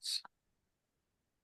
begins.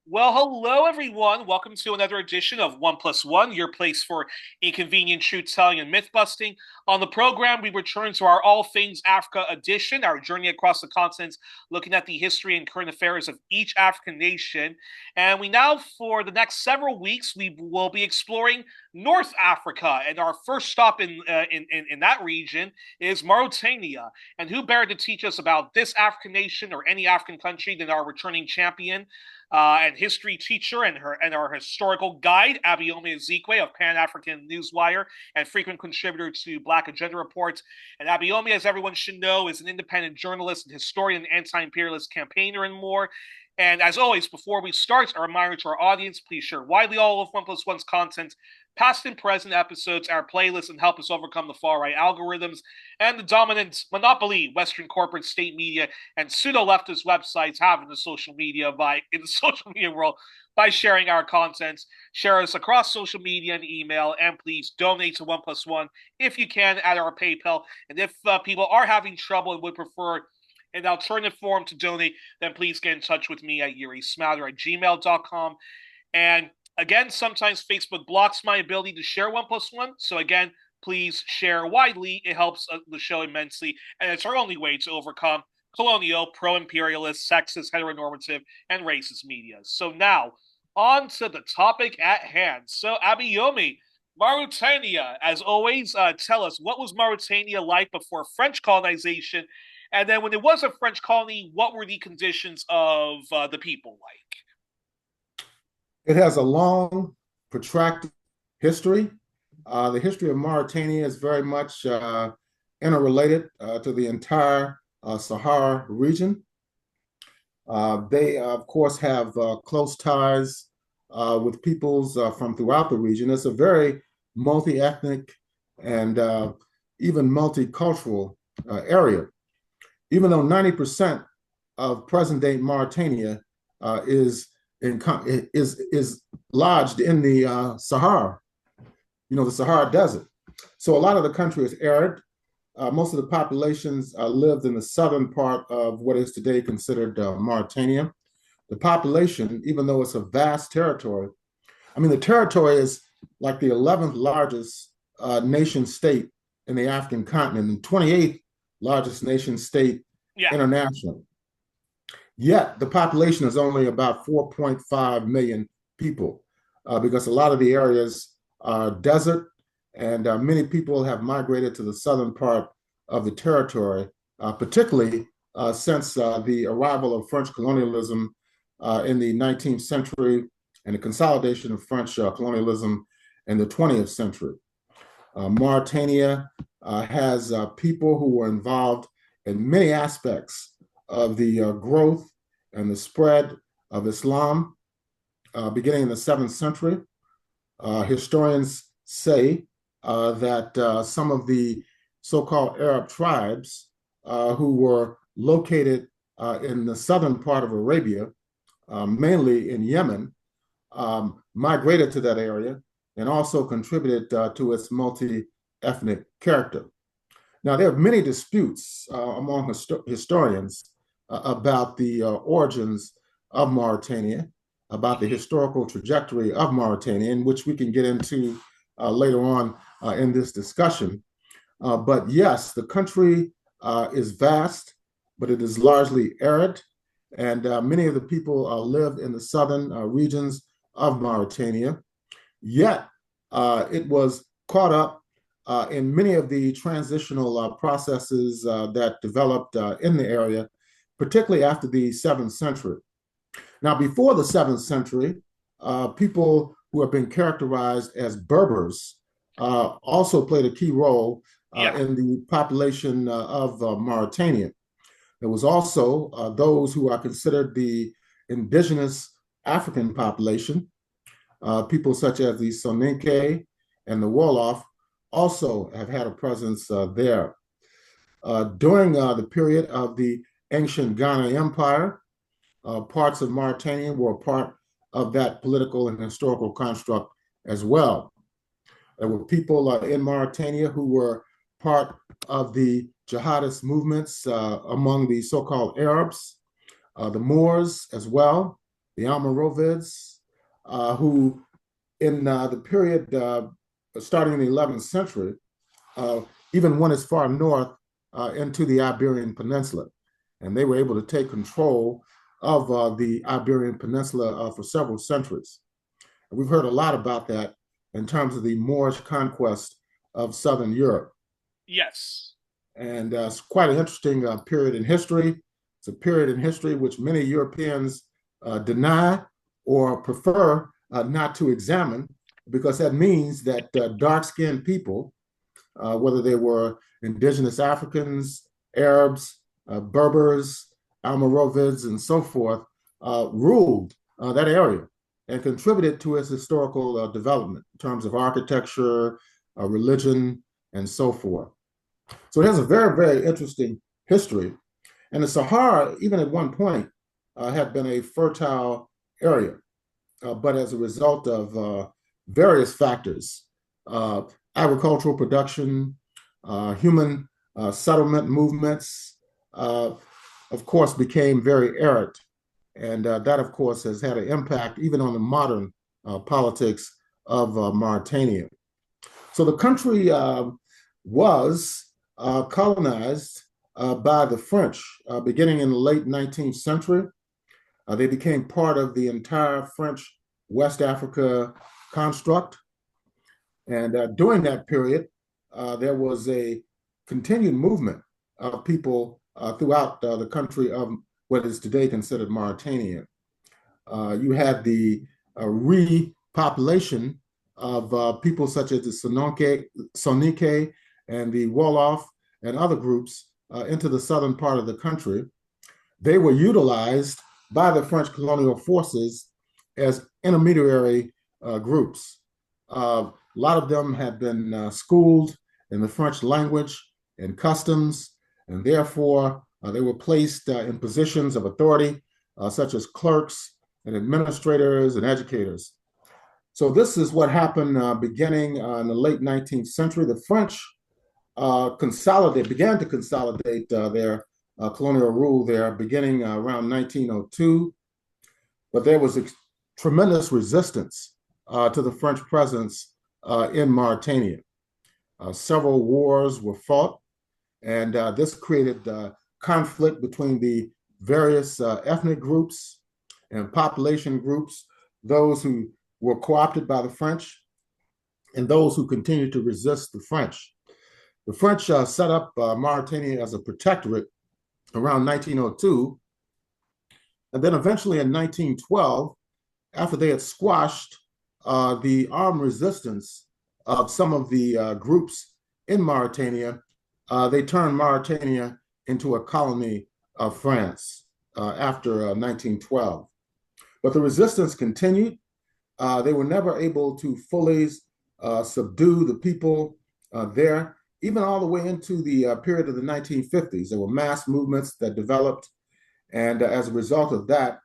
Well, hello, everyone. Welcome to another edition of One Plus One, your place for inconvenient truth-telling and myth-busting. On the program, we return to our All Things Africa edition, our journey across the continents, looking at the history and current affairs of each African nation. And we now, for the next several weeks, we will be exploring North Africa. And our first stop in that region is Mauritania. And who better to teach us about this African nation or any African country than our returning champion, and history teacher and our historical guide, Abayomi Azikiwe of Pan-African Newswire and frequent contributor to Black Agenda Reports. And Abayomi, as everyone should know, is an independent journalist and historian, anti-imperialist campaigner, and more. And as always, before we start, a reminder to our audience, please share widely all of One Plus One's content, past and present episodes, our playlists, and help us overcome the far-right algorithms and the dominant monopoly Western corporate state media and pseudo-leftist websites have in the social media world by sharing our content. Share us across social media and email, and please donate to One Plus One if you can at our PayPal. And if people are having trouble and would prefer an alternative form to donate, then please get in touch with me at YouriSmather@gmail.com. And again, sometimes Facebook blocks my ability to share One Plus One. So again, please share widely. It helps the show immensely. And it's our only way to overcome colonial, pro-imperialist, sexist, heteronormative, and racist media. So now, on to the topic at hand. So Abayomi, Mauritania, as always, tell us, what was Mauritania like before French colonization? And then when it was a French colony, what were the conditions of the people like? It has a long, protracted history. The history of Mauritania is very much interrelated to the entire Sahara region. They, of course, have close ties with peoples from throughout the region. It's a very multi-ethnic and even multicultural area. Even though 90% of present-day Mauritania is lodged in the Sahara, the Sahara Desert. So a lot of the country is arid. Most of the populations lived in the southern part of what is today considered Mauritania. The population, even though it's a vast territory, the territory is like the 11th largest nation state in the African continent and 28th largest nation state internationally. Yet the population is only about 4.5 million people because a lot of the areas are desert, and many people have migrated to the southern part of the territory, particularly since the arrival of French colonialism in the 19th century and the consolidation of French colonialism in the 20th century. Mauritania has people who were involved in many aspects of the growth and the spread of Islam beginning in the 7th century. Historians say that some of the so-called Arab tribes who were located in the southern part of Arabia, mainly in Yemen, migrated to that area and also contributed to its multi-ethnic character. Now, there are many disputes among historians about the origins of Mauritania, about the historical trajectory of Mauritania, in which we can get into later on in this discussion. But yes, the country is vast, but it is largely arid, and many of the people live in the southern regions of Mauritania. Yet, it was caught up in many of the transitional processes that developed in the area, particularly after the 7th century. Now, before the 7th century, people who have been characterized as Berbers also played a key role in the population of Mauritania. There was also those who are considered the indigenous African population. People such as the Soninke and the Wolof also have had a presence there. During the period of the ancient Ghana Empire, parts of Mauritania were part of that political and historical construct as well. There were people in Mauritania who were part of the jihadist movements among the so-called Arabs. the Moors as well, the Almoravids, who in the period starting in the 11th century, uh, even went as far north into the Iberian Peninsula. And they were able to take control of the Iberian Peninsula for several centuries. And we've heard a lot about that in terms of the Moorish conquest of Southern Europe. Yes. And it's quite an interesting period in history. It's a period in history which many Europeans deny or prefer not to examine, because that means that dark-skinned people, whether they were indigenous Africans, Arabs, Berbers, Almoravids, and so forth, ruled that area and contributed to its historical development in terms of architecture, religion, and so forth. So it has a very, very interesting history. And the Sahara, even at one point, had been a fertile area. But as a result of various factors, agricultural production, human settlement movements, of course, became very arid. And that, of course, has had an impact even on the modern politics of Mauritania. So the country was colonized by the French beginning in the late 19th century. They became part of the entire French West Africa construct. And during that period, there was a continued movement of people throughout the country of what is today considered Mauritania. You had the repopulation of people such as the Soninke and the Wolof and other groups into the southern part of the country. They were utilized by the French colonial forces as intermediary groups. A lot of them had been schooled in the French language and customs, and therefore they were placed in positions of authority, such as clerks and administrators and educators. So this is what happened beginning in the late 19th century. The French began to consolidate their colonial rule there beginning around 1902. But there was tremendous resistance to the French presence in Mauritania. Several wars were fought, and this created conflict between the various ethnic groups and population groups, those who were co-opted by the French and those who continued to resist the French. The French set up Mauritania as a protectorate around 1902. And then eventually in 1912, after they had squashed the armed resistance of some of the groups in Mauritania, they turned Mauritania into a colony of France after 1912. But the resistance continued. They were never able to fully subdue the people there, even all the way into the period of the 1950s. There were mass movements that developed, and as a result of that,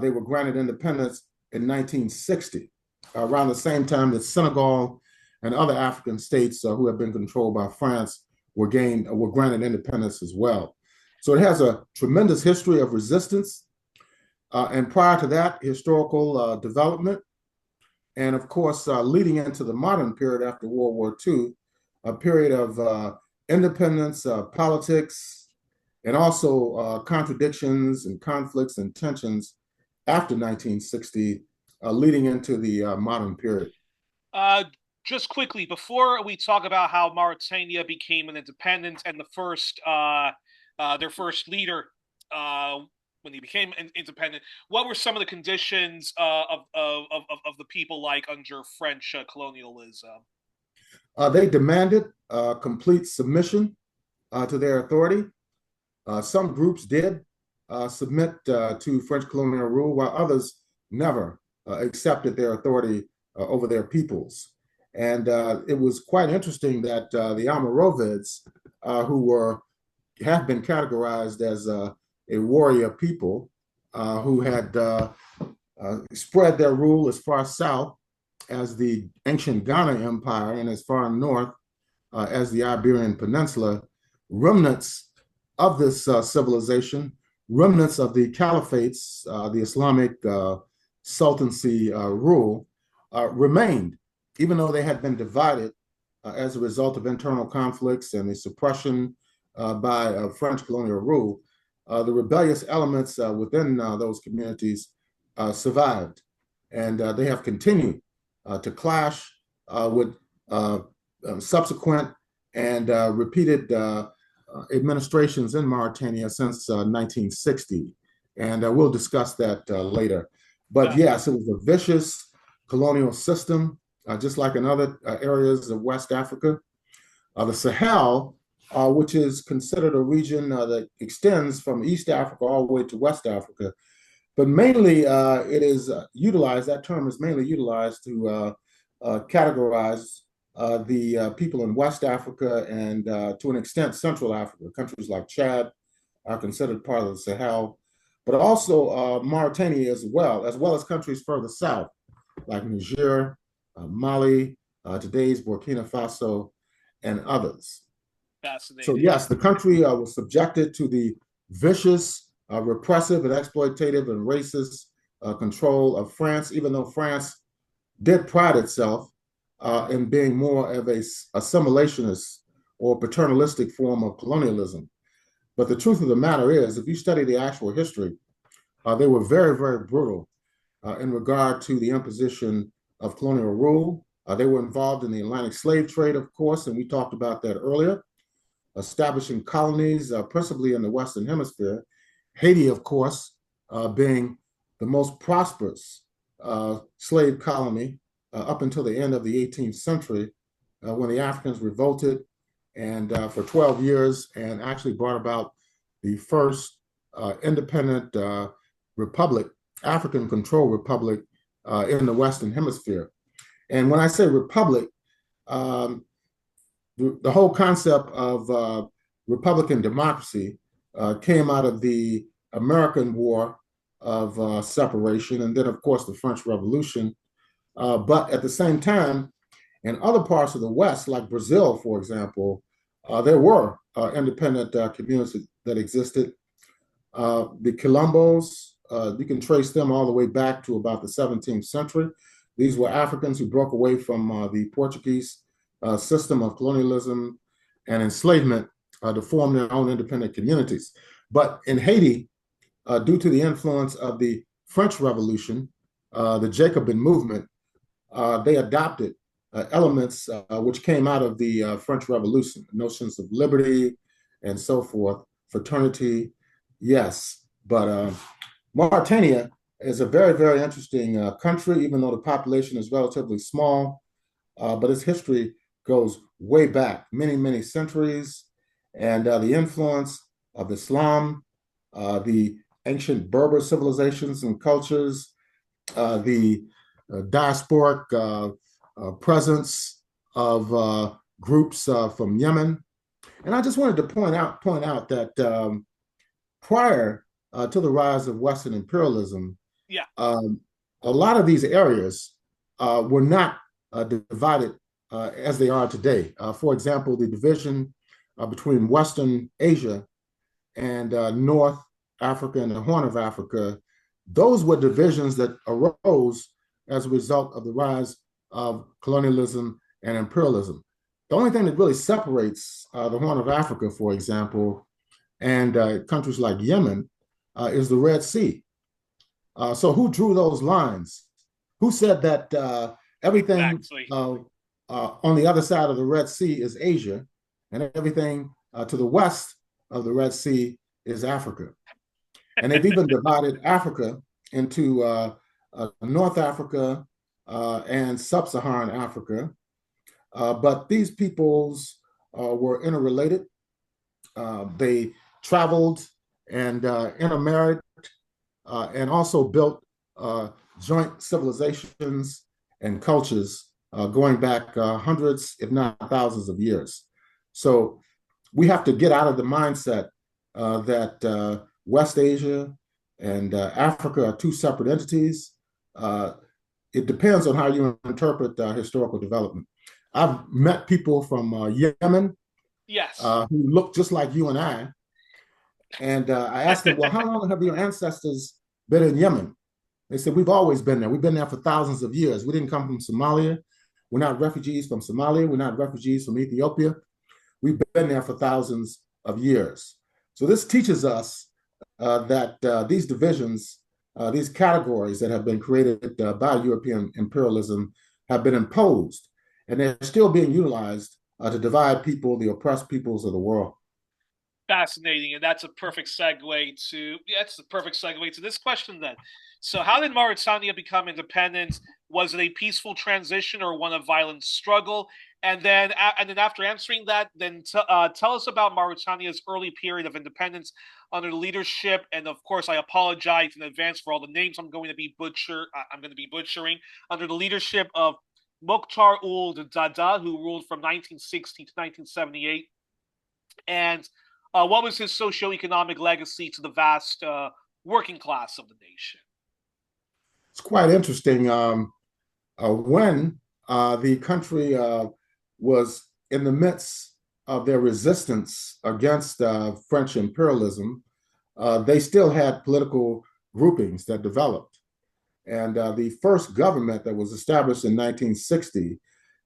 they were granted independence in 1960, around the same time that Senegal and other African states who had been controlled by France were granted independence as well. So it has a tremendous history of resistance, and prior to that, historical development. And of course, leading into the modern period after World War II, a period of independence, politics, and also contradictions and conflicts and tensions after 1960, leading into the modern period. Just quickly, before we talk about how Mauritania became an independent and their first leader when he became independent, what were some of the conditions of the people like under French colonialism? They demanded complete submission to their authority. Some groups did submit to French colonial rule, while others never accepted their authority over their peoples. And it was quite interesting that the Almoravids, who have been categorized as a warrior people, who had spread their rule as far south as the ancient Ghana Empire and as far north as the Iberian Peninsula, remnants of this civilization remnants of the caliphates, the Islamic sultancy rule, remained, even though they had been divided as a result of internal conflicts and the suppression by French colonial rule. The rebellious elements within those communities survived, and they have continued to clash with subsequent and repeated administrations in Mauritania since 1960. And we'll discuss that later. But yes, it was a vicious colonial system, just like in other areas of West Africa. The Sahel, which is considered a region that extends from East Africa all the way to West Africa, but mainly it is utilized, that term is mainly utilized to categorize the people in West Africa and to an extent Central Africa. Countries like Chad are considered part of the Sahel, but also Mauritania as well as countries further south like Niger, Mali, today's Burkina Faso, and others. Fascinating. So yes, the country was subjected to the vicious, repressive, and exploitative and racist control of France, even though France did pride itself in being more of a assimilationist or paternalistic form of colonialism. But the truth of the matter is, if you study the actual history, they were very, very brutal in regard to the imposition of colonial rule. They were involved in the Atlantic slave trade, of course, and we talked about that earlier, establishing colonies principally in the Western Hemisphere. Haiti, of course, being the most prosperous slave colony up until the end of the 18th century, when the Africans revolted and for 12 years and actually brought about the first independent republic, African-controlled republic in the Western Hemisphere. And when I say republic, the whole concept of Republican democracy came out of the American War of Separation, and then, of course, the French Revolution. But at the same time, in other parts of the West, like Brazil, for example, there were independent communities that existed. The Quilombos, you can trace them all the way back to about the 17th century. These were Africans who broke away from the Portuguese system of colonialism and enslavement to form their own independent communities. But in Haiti, due to the influence of the French Revolution, the Jacobin movement, they adopted elements which came out of the French Revolution, notions of liberty and so forth, fraternity, yes. But Mauritania is a very, very interesting country, even though the population is relatively small, but its history goes way back, many, many centuries, and the influence of Islam, the ancient Berber civilizations and cultures, the diasporic presence of groups from Yemen. And I just wanted to point out that prior to the rise of Western imperialism, a lot of these areas were not divided as they are today. For example, the division between Western Asia and North Africa and the Horn of Africa, those were divisions that arose as a result of the rise of colonialism and imperialism. The only thing that really separates the Horn of Africa, for example, and countries like Yemen is the Red Sea. So who drew those lines? Who said that everything on the other side of the Red Sea is Asia and everything to the west of the Red Sea is Africa? And they've even divided Africa into North Africa and Sub-Saharan Africa. But these peoples were interrelated. They traveled and intermarried and also built joint civilizations and cultures going back hundreds, if not thousands of years. So we have to get out of the mindset that West Asia and Africa are two separate entities. It depends on how you interpret historical development. I've met people from Yemen yes, who look just like you and I, And I asked them, well, how long have your ancestors been in Yemen? They said, we've always been there. We've been there for thousands of years. We didn't come from Somalia. We're not refugees from Somalia. We're not refugees from Ethiopia. We've been there for thousands of years. So this teaches us that these divisions, these categories that have been created by European imperialism have been imposed, and they're still being utilized to divide people, the oppressed peoples of the world. Fascinating, and that's a perfect segue to this question then. So, how did Mauritania become independent? Was it a peaceful transition or one of violent struggle? And then after answering that, then tell us about Mauritania's early period of independence under the leadership. And of course, I apologize in advance for all the names I'm going to be butchering under the leadership of Mokhtar Ould Dada, who ruled from 1960 to 1978. And what was his socioeconomic legacy to the vast working class of the nation? It's quite interesting. When the country was in the midst of their resistance against French imperialism, they still had political groupings that developed. And the first government that was established in 1960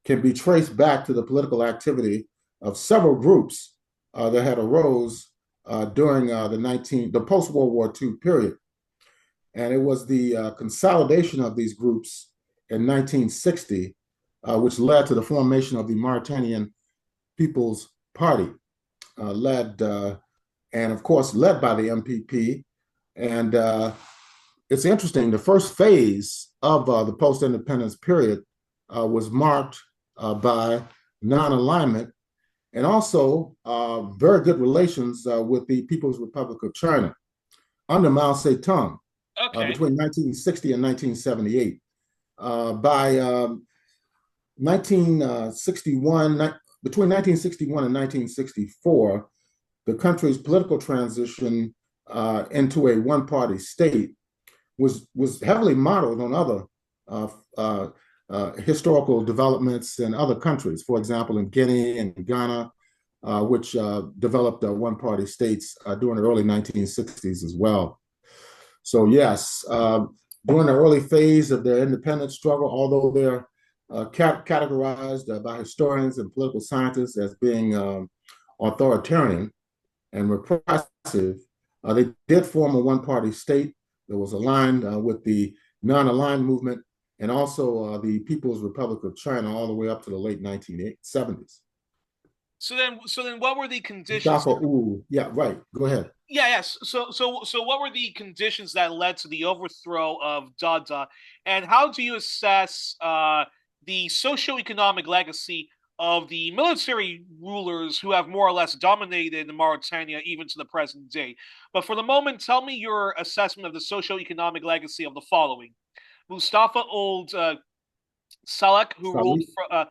can be traced back to the political activity of several groups that had arose during the post-World War II period. And it was the consolidation of these groups in 1960, which led to the formation of the Mauritanian People's Party, and of course, led by the MPP. And it's interesting, the first phase of the post-independence period was marked by non-alignment and also very good relations with the People's Republic of China under Mao Zedong between 1960 and 1978. By 1961, between 1961 and 1964, the country's political transition into a one-party state was heavily modeled on other historical developments in other countries. For example, in Guinea and Ghana, which developed one-party states during the early 1960s as well. So yes, during the early phase of their independence struggle, although they're categorized by historians and political scientists as being authoritarian and repressive, they did form a one-party state that was aligned with the non-aligned movement and also the People's Republic of China all the way up to the late 1970s. So then, what were the conditions? Mustafa, yeah, right. Go ahead. Yes. So, what were the conditions that led to the overthrow of Dada, and how do you assess the socioeconomic legacy of the military rulers who have more or less dominated Mauritania even to the present day? But for the moment, tell me your assessment of the socioeconomic legacy of the following: Mustafa Ould Salek, who ruled for,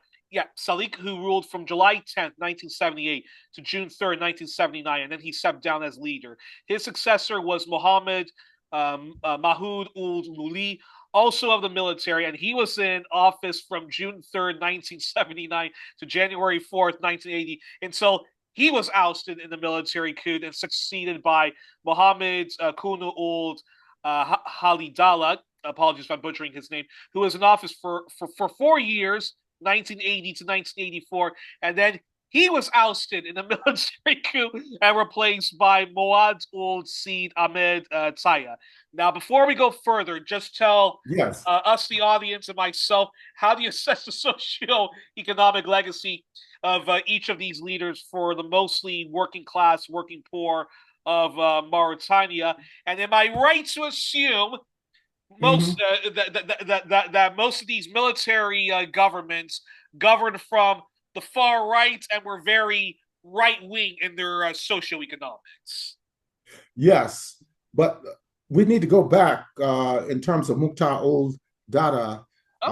Salik, who ruled from July 10th, 1978 to June 3rd, 1979, and then he stepped down as leader. His successor was Mohammed Mahoud Ould Muli, also of the military, and he was in office from June 3rd, 1979 to January 4th, 1980, until he was ousted in the military coup and succeeded by Mohammed Kunu Ould Halidala. Apologies if I'm butchering his name, who was in office for 4 years, 1980 to 1984, and then he was ousted in a military coup and replaced by Moad Ould Sid'Ahmed Taya. Now, before we go further, just tell us, the audience, and myself, how do you assess the socio-economic legacy of each of these leaders for the mostly working class, working poor of Mauritania? And am I right to assume that most of these military governments governed from the far right and were very right wing in their socioeconomics? Yes, but we need to go back in terms of Mukhtar Ould Dada,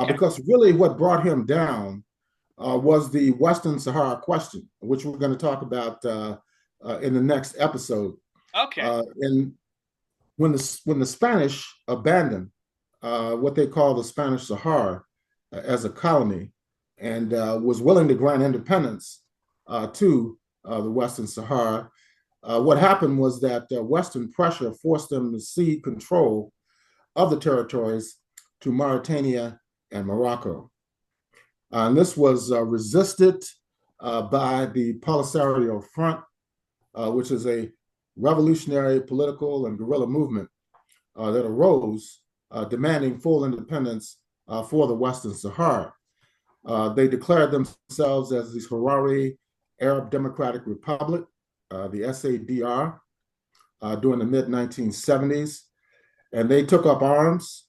because really what brought him down was the Western Sahara question, which we're going to talk about in the next episode. And when the Spanish abandoned what they call the Spanish Sahara as a colony and was willing to grant independence to the Western Sahara, What happened was that Western pressure forced them to cede control of the territories to Mauritania and Morocco. And this was resisted by the Polisario Front, which is a revolutionary political and guerrilla movement that arose demanding full independence for the Western Sahara. They declared themselves as the Sahrawi Arab Democratic Republic, the SADR, during the mid-1970s. And they took up arms.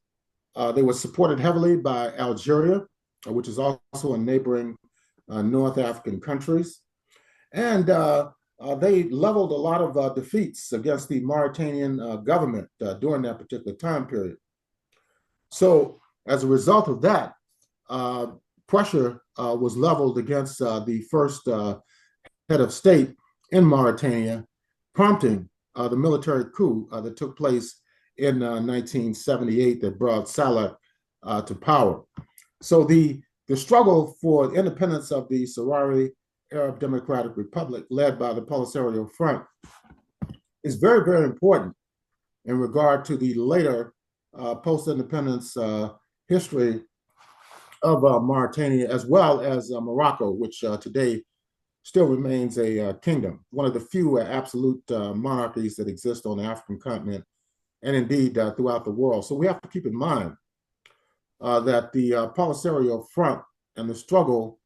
They were supported heavily by Algeria, which is also a neighboring North African countries. And they leveled a lot of defeats against the Mauritanian government during that particular time period. So as a result of that, pressure was leveled against the first head of state in Mauritania, prompting the military coup that took place in 1978 that brought Salah to power. So the struggle for the independence of the Sahrawi Arab Democratic Republic, led by the Polisario Front, is very, very important in regard to the later post-independence history of Mauritania, as well as Morocco, which today still remains a kingdom, one of the few absolute monarchies that exist on the African continent and indeed throughout the world. So we have to keep in mind that the Polisario Front and the struggle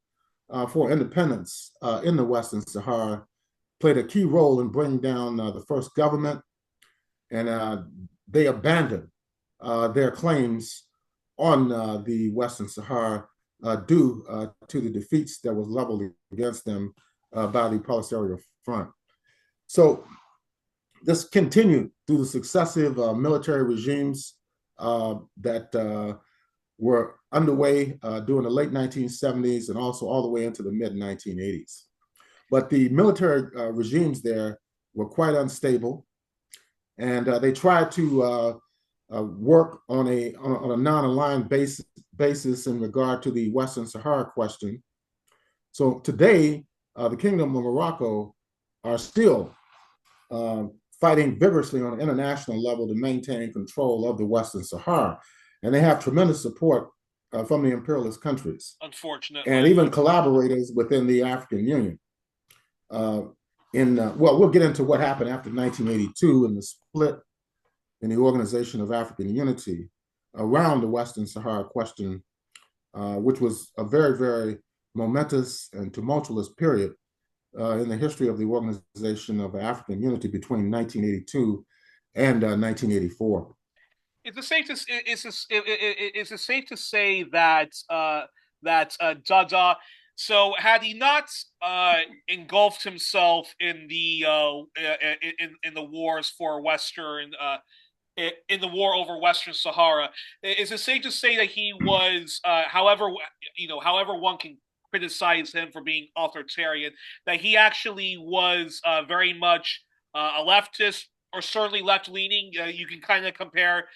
for independence in the Western Sahara played a key role in bringing down the first government, and they abandoned their claims on the Western Sahara due to the defeats that was leveled against them by the Polisario Front. So this continued through the successive military regimes that were underway during the late 1970s and also all the way into the mid-1980s. But the military regimes there were quite unstable, and they tried to work on a non-aligned basis in regard to the Western Sahara question. So today, the Kingdom of Morocco are still fighting vigorously on an international level to maintain control of the Western Sahara. And they have tremendous support from the imperialist countries. Unfortunately. And even collaborators within the African Union. Well, we'll get into what happened after 1982 and the split in the Organization of African Unity around the Western Sahara question, which was a very, very momentous and tumultuous period in the history of the Organization of African Unity between 1982 and 1984. Is it safe to say that Dada, so had he not engulfed himself in the wars for Western in the war over Western Sahara, is it safe to say that he was, however one can criticize him for being authoritarian, that he actually was very much a leftist, or certainly left-leaning? You can kind of compare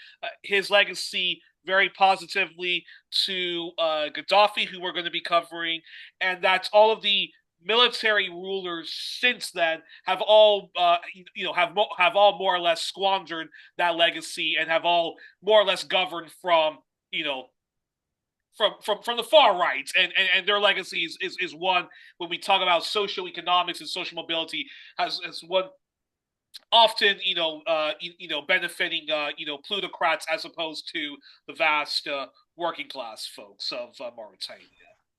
his legacy very positively to Gaddafi, who we're going to be covering, and that's all of the military rulers since then have all have all more or less squandered that legacy and have all more or less governed from from the far right, and their legacy is one, when we talk about social economics and social mobility, has one often benefiting plutocrats as opposed to the vast working class folks of Mauritania.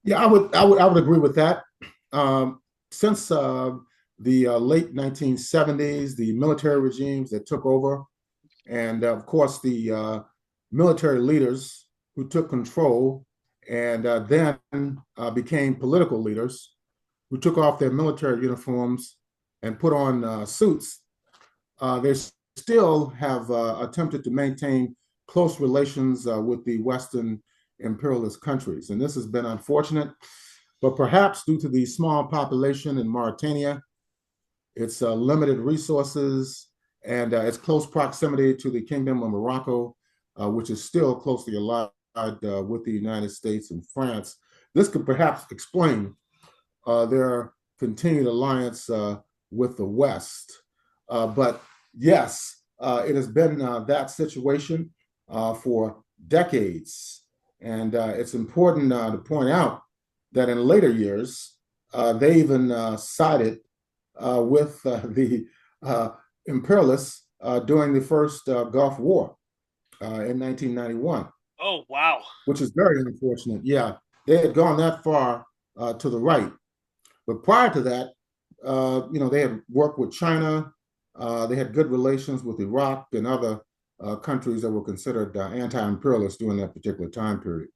Yeah, I would agree with that. Since the late 1970s, the military regimes that took over, and of course the military leaders who took control and then became political leaders who took off their military uniforms and put on suits, they still have attempted to maintain close relations with the Western imperialist countries. And this has been unfortunate, but perhaps due to the small population in Mauritania, its limited resources, and its close proximity to the Kingdom of Morocco, which is still closely allied with the United States and France, this could perhaps explain their continued alliance with the West. But yes, it has been that situation for decades. And it's important to point out that in later years, they even sided with the imperialists during the first Gulf War in 1991, Oh, wow. which is very unfortunate. Yeah, they had gone that far to the right. But prior to that, they had worked with China. They had good relations with Iraq and other countries that were considered anti-imperialist during that particular time period.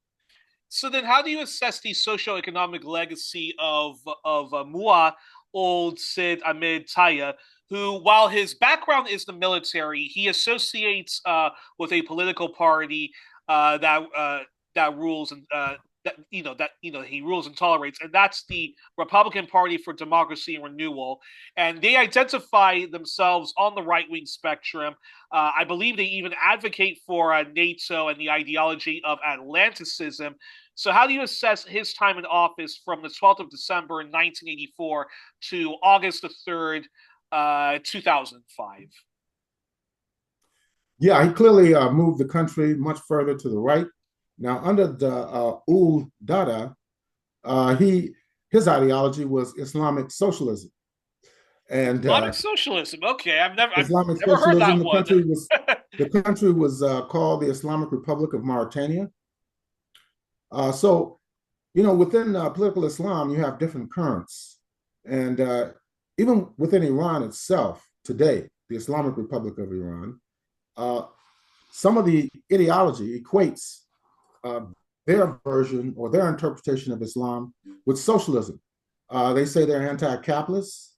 So then, how do you assess the socioeconomic legacy of Mua old Sid'Ahmed Taya, who, while his background is the military, he associates with a political party that rules and he rules and tolerates, and that's the Republican Party for Democracy and Renewal, and they identify themselves on the right wing spectrum. I believe they even advocate for NATO and the ideology of Atlanticism. So, how do you assess his time in office from the 12th of December in 1984 to August the 3rd, 2005? Yeah, he clearly moved the country much further to the right. Now, under the Ul Dada, his ideology was Islamic socialism, and Islamic socialism. Okay, I've Islamic never heard socialism. that one. The country was called the Islamic Republic of Mauritania. So, within political Islam, you have different currents, and even within Iran itself today, the Islamic Republic of Iran, some of the ideology equates uh, their version or their interpretation of Islam with socialism. They say they're anti-capitalist.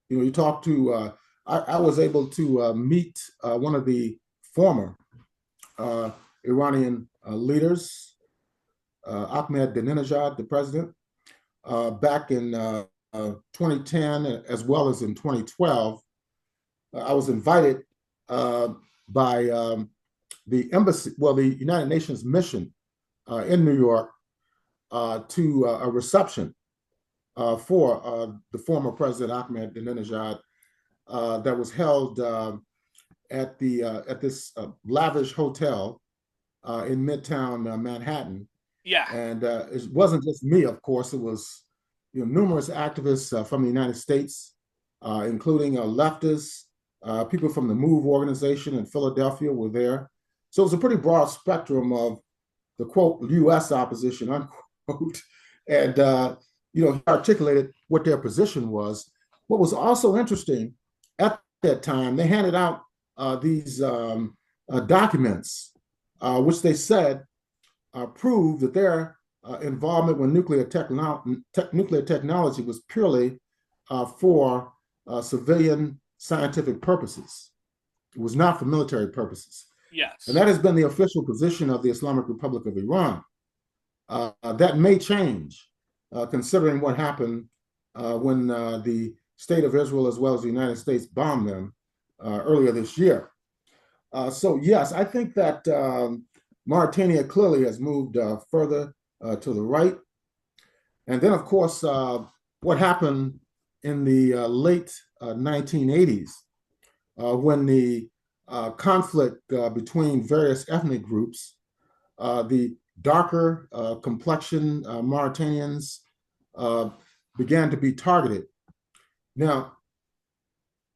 You talk to. I was able to meet one of the former Iranian leaders, Ahmadinejad, the president, back in 2010 as well as in 2012. I was invited by the embassy, the United Nations mission in New York to a reception for the former President Ahmadinejad that was held at this lavish hotel in Midtown Manhattan. Yeah. And it wasn't just me, of course. It was numerous activists from the United States, including leftists, people from the MOVE organization in Philadelphia were there. So it was a pretty broad spectrum of the quote U.S. opposition unquote, and he articulated what their position was. What was also interesting at that time, they handed out these documents, which they said proved that their involvement with nuclear technology was purely for civilian scientific purposes. It was not for military purposes. Yes. And that has been the official position of the Islamic Republic of Iran. That may change, considering what happened when the state of Israel as well as the United States bombed them earlier this year. So yes, I think that Mauritania clearly has moved further to the right. And then, of course, what happened in the late 1980s when the conflict between various ethnic groups, the darker complexion Mauritanians began to be targeted. Now,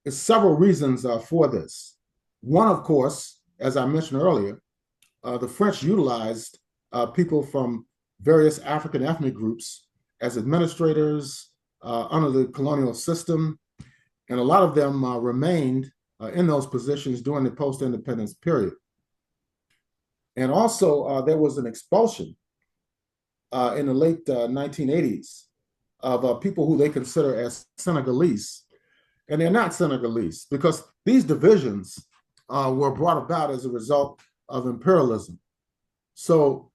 there's several reasons for this. One, of course, as I mentioned earlier, the French utilized people from various African ethnic groups as administrators under the colonial system, and a lot of them remained in those positions during the post-independence period. And also, there was an expulsion in the late 1980s of people who they consider as Senegalese. And they're not Senegalese because these divisions were brought about as a result of imperialism. So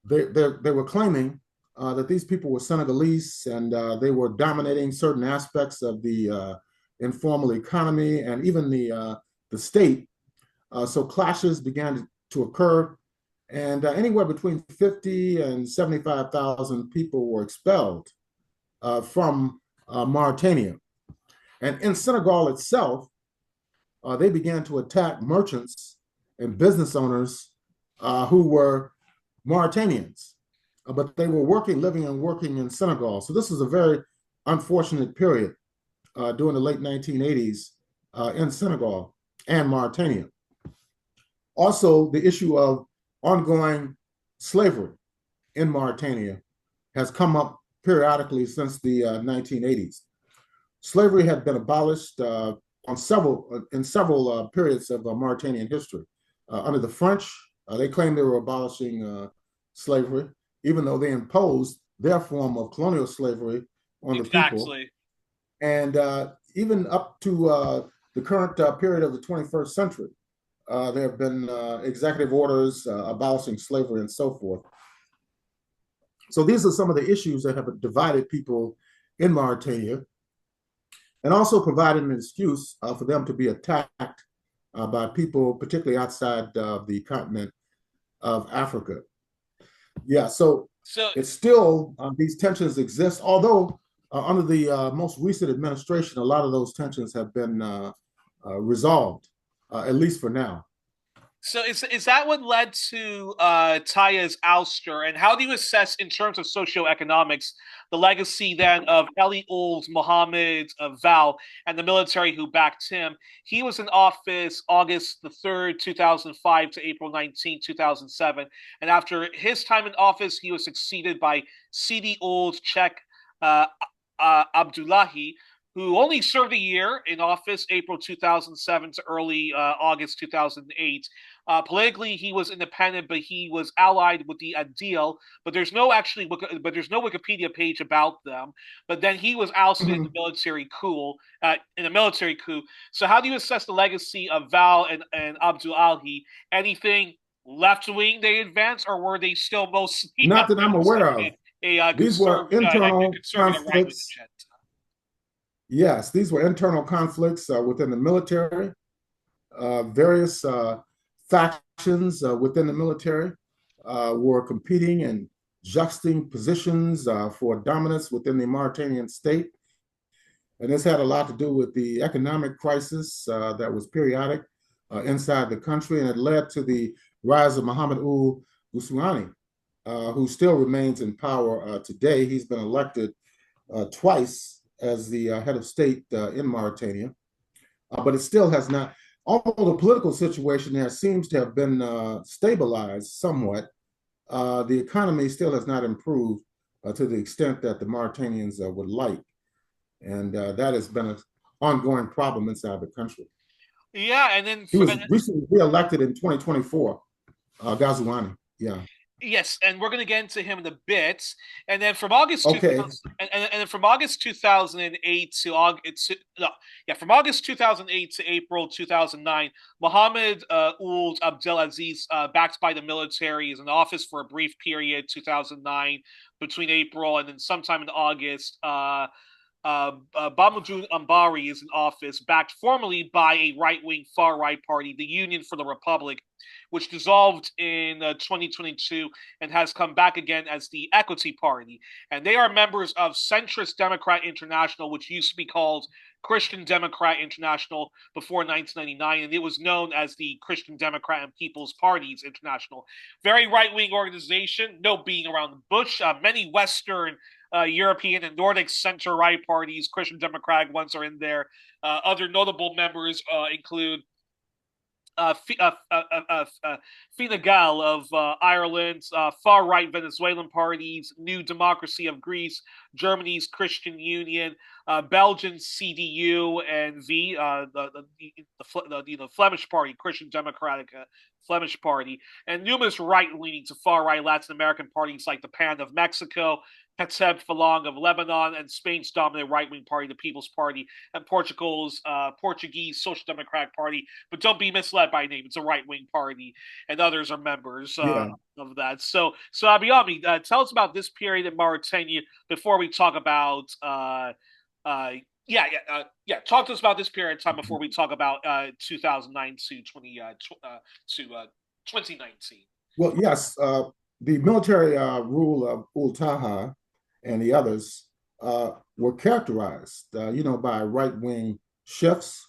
they were claiming that these people were Senegalese and they were dominating certain aspects of the informal economy and even the state. So clashes began to occur, and anywhere between 50 and 75,000 people were expelled from Mauritania. And in Senegal itself, they began to attack merchants and business owners who were Mauritanians, but they were living and working in Senegal. So this was a very unfortunate period during the late 1980s in Senegal and Mauritania. Also, the issue of ongoing slavery in Mauritania has come up periodically since the 1980s. Slavery had been abolished in several periods of Mauritanian history. Under the French, they claimed they were abolishing slavery, even though they imposed their form of colonial slavery on the people. And even up to the current period of the 21st century, there have been executive orders abolishing slavery and so forth. So these are some of the issues that have divided people in Mauritania and also provided an excuse for them to be attacked by people, particularly outside the continent of Africa. Yeah, so it's still, these tensions exist, although under the most recent administration, a lot of those tensions have been resolved, at least for now. So is that what led to Taya's ouster? And how do you assess, in terms of socioeconomics, the legacy then of Eli Ould Mohammed Val and the military who backed him? He was in office August the 3rd, 2005 to April 19, 2007. And after his time in office, he was succeeded by Sidi Ould Cheikh Abdullahi, who only served a year in office, April 2007 to early August 2008. Politically, he was independent, but he was allied with the Adil. But there's no Wikipedia page about them. But then he was ousted in the military coup. So, how do you assess the legacy of Val and Abdullahi? Anything left wing they advanced, or were they still mostly not that I'm aware of? These were internal conflicts. Yes, these were internal conflicts within the military, various factions within the military were competing and juxtapositions for dominance within the Mauritanian state. And this had a lot to do with the economic crisis that was periodic inside the country, and it led to the rise of Mohamed Ould Ghazouani, who still remains in power today. He's been elected twice as the head of state in Mauritania, but it still has not, although the political situation there seems to have been stabilized somewhat, the economy still has not improved to the extent that the Mauritanians would like. And that has been an ongoing problem inside the country. Yeah, and then he was recently re-elected in 2024, Ghazouani. Yeah. Yes, and we're going to get into him in a bit. And then from August 2000, and then from August 2008 to from August 2008 to April 2009, Mohamed Ould Abdelaziz, backed by the military, is in office for a brief period, 2009, between April and then sometime in August. Bamidou Ambari is in office, backed formally by a right-wing far-right party, the Union for the Republic, which dissolved in 2022 and has come back again as the Equity Party. And they are members of Centrist Democrat International, which used to be called Christian Democrat International before 1999, and it was known as the Christian Democrat and People's Parties International. Very right-wing organization, no beating around the bush. Many Western European and Nordic center-right parties, Christian Democratic ones, are in there. Other notable members include Fine Gael of Ireland, far-right Venezuelan parties, New Democracy of Greece, Germany's Christian Union, Belgian CDU, and the Flemish Party, Christian Democratic Flemish Party, and numerous right-leaning to far-right Latin American parties like the PAN of Mexico, Kateb Falang of Lebanon, and Spain's dominant right-wing party, the People's Party, and Portugal's Portuguese Social Democratic Party. But don't be misled by name; it's a right-wing party, and others are members of that. So Abayomi, tell us about this period in Mauritania before we talk about. Talk to us about this period of time before we talk about 2009 to 2019. Well, yes, the military rule of Ould Taha and the others were characterized, by right-wing shifts,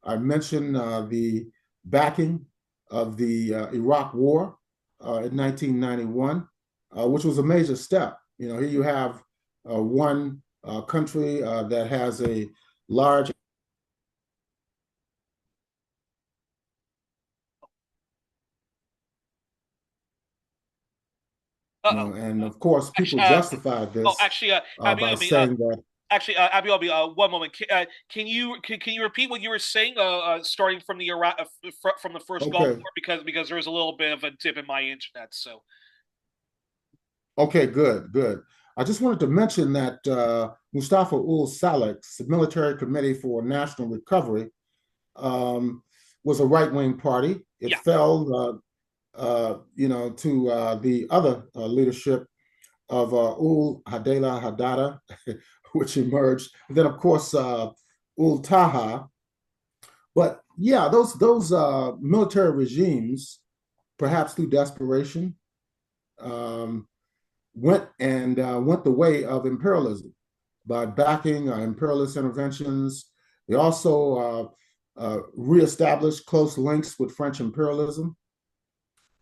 I mentioned the backing of the Iraq War in 1991, which was a major step. Here you have one country that has a large, Uh-oh. and of course, people Actually, justified oh, this actually, by Abayomi, saying that, Abayomi, one moment. Can you repeat what you were saying? Starting from the Iraq, from the first Gulf okay, War, because there was a little bit of a dip in my internet. So, okay, good, good. I just wanted to mention that Mustafa ul Salik's Military Committee for National Recovery um, was a right-wing party. It yeah. fell, to the other leadership of Ul Hadela Hadada, which emerged. And then, of course, Ul Taha. But yeah, those military regimes, perhaps through desperation, um, went the way of imperialism by backing imperialist interventions. They also reestablished close links with French imperialism,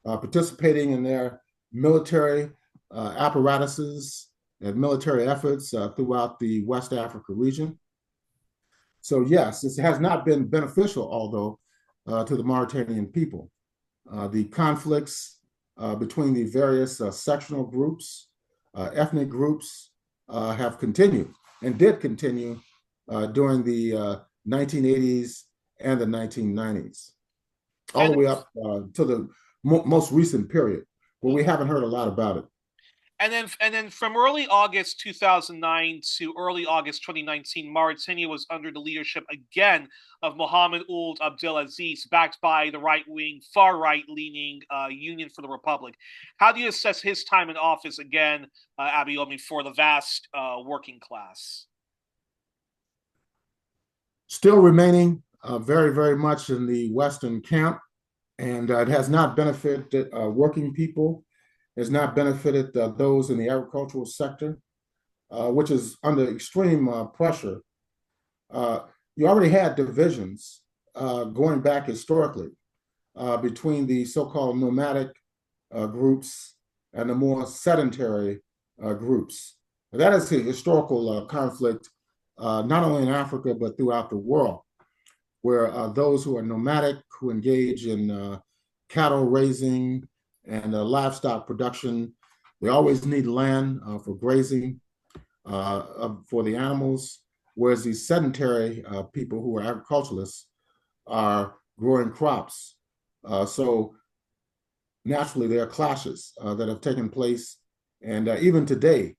participating in their military apparatuses and military efforts throughout the West Africa region. So yes, this has not been beneficial, although, to the Mauritanian people. The conflicts between the various sectional groups, ethnic groups, have continued and did continue during the 1980s and the 1990s, all And the way up to the most recent period, where we haven't heard a lot about it. and then from early August 2009 to early August 2019, Mauritania was under the leadership again of Mohamed Ould Abdelaziz, backed by the right wing, far right leaning Union for the Republic. How do you assess his time in office again, Abayomi, for the vast working class? Still remaining very, very much in the Western camp, and it has not benefited working people, has not benefited those in the agricultural sector, which is under extreme pressure. Uh, you already had divisions going back historically between the so-called nomadic groups and the more sedentary groups. That is a historical conflict, not only in Africa, but throughout the world, where those who are nomadic, who engage in cattle raising and livestock production, they always need land for grazing for the animals, whereas these sedentary people who are agriculturalists are growing crops. So naturally, there are clashes that have taken place. And even today,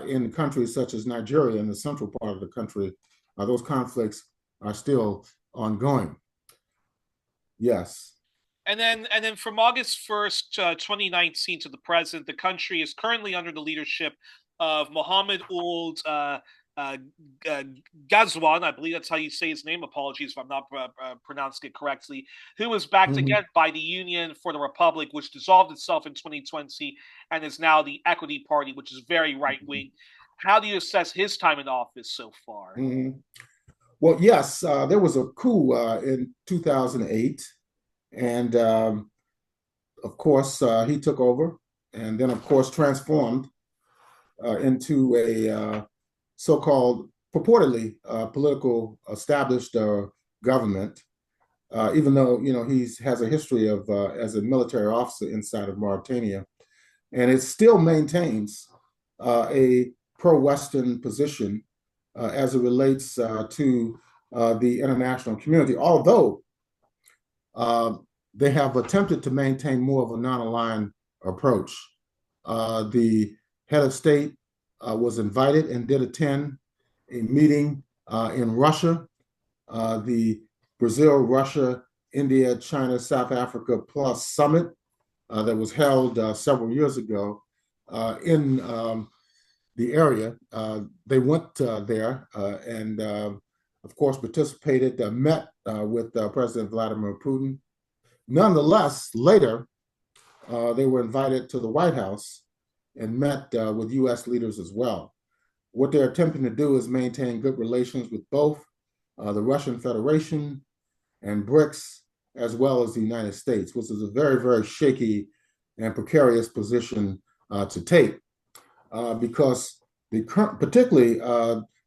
in countries such as Nigeria, in the central part of the country, those conflicts are still ongoing. Yes. And then from August 1st, 2019 to the present, the country is currently under the leadership of Mohamed Ould uh, uh, Ghazwan, I believe that's how you say his name. Apologies if I'm not pronouncing it correctly. Who was backed Mm-hmm. again by the Union for the Republic, which dissolved itself in 2020 and is now the Equity Party, which is very right wing. How do you assess his time in office so far? Mm-hmm. Well, yes, there was a coup in 2008. And of course, he took over and then, of course, transformed into a so-called purportedly political established government, even though he has a history of as a military officer inside of Mauritania, and it still maintains a pro-Western position as it relates to the international community, although uh, they have attempted to maintain more of a non-aligned approach. The head of state was invited and did attend a meeting in Russia, the Brazil, Russia, India, China, South Africa Plus Summit that was held several years ago in the area. They went there and, of course, participated, met with President Vladimir Putin. Nonetheless, later, they were invited to the White House and met with U.S. leaders as well. What they're attempting to do is maintain good relations with both the Russian Federation and BRICS, as well as the United States, which is a very, very shaky and precarious position to take because particularly,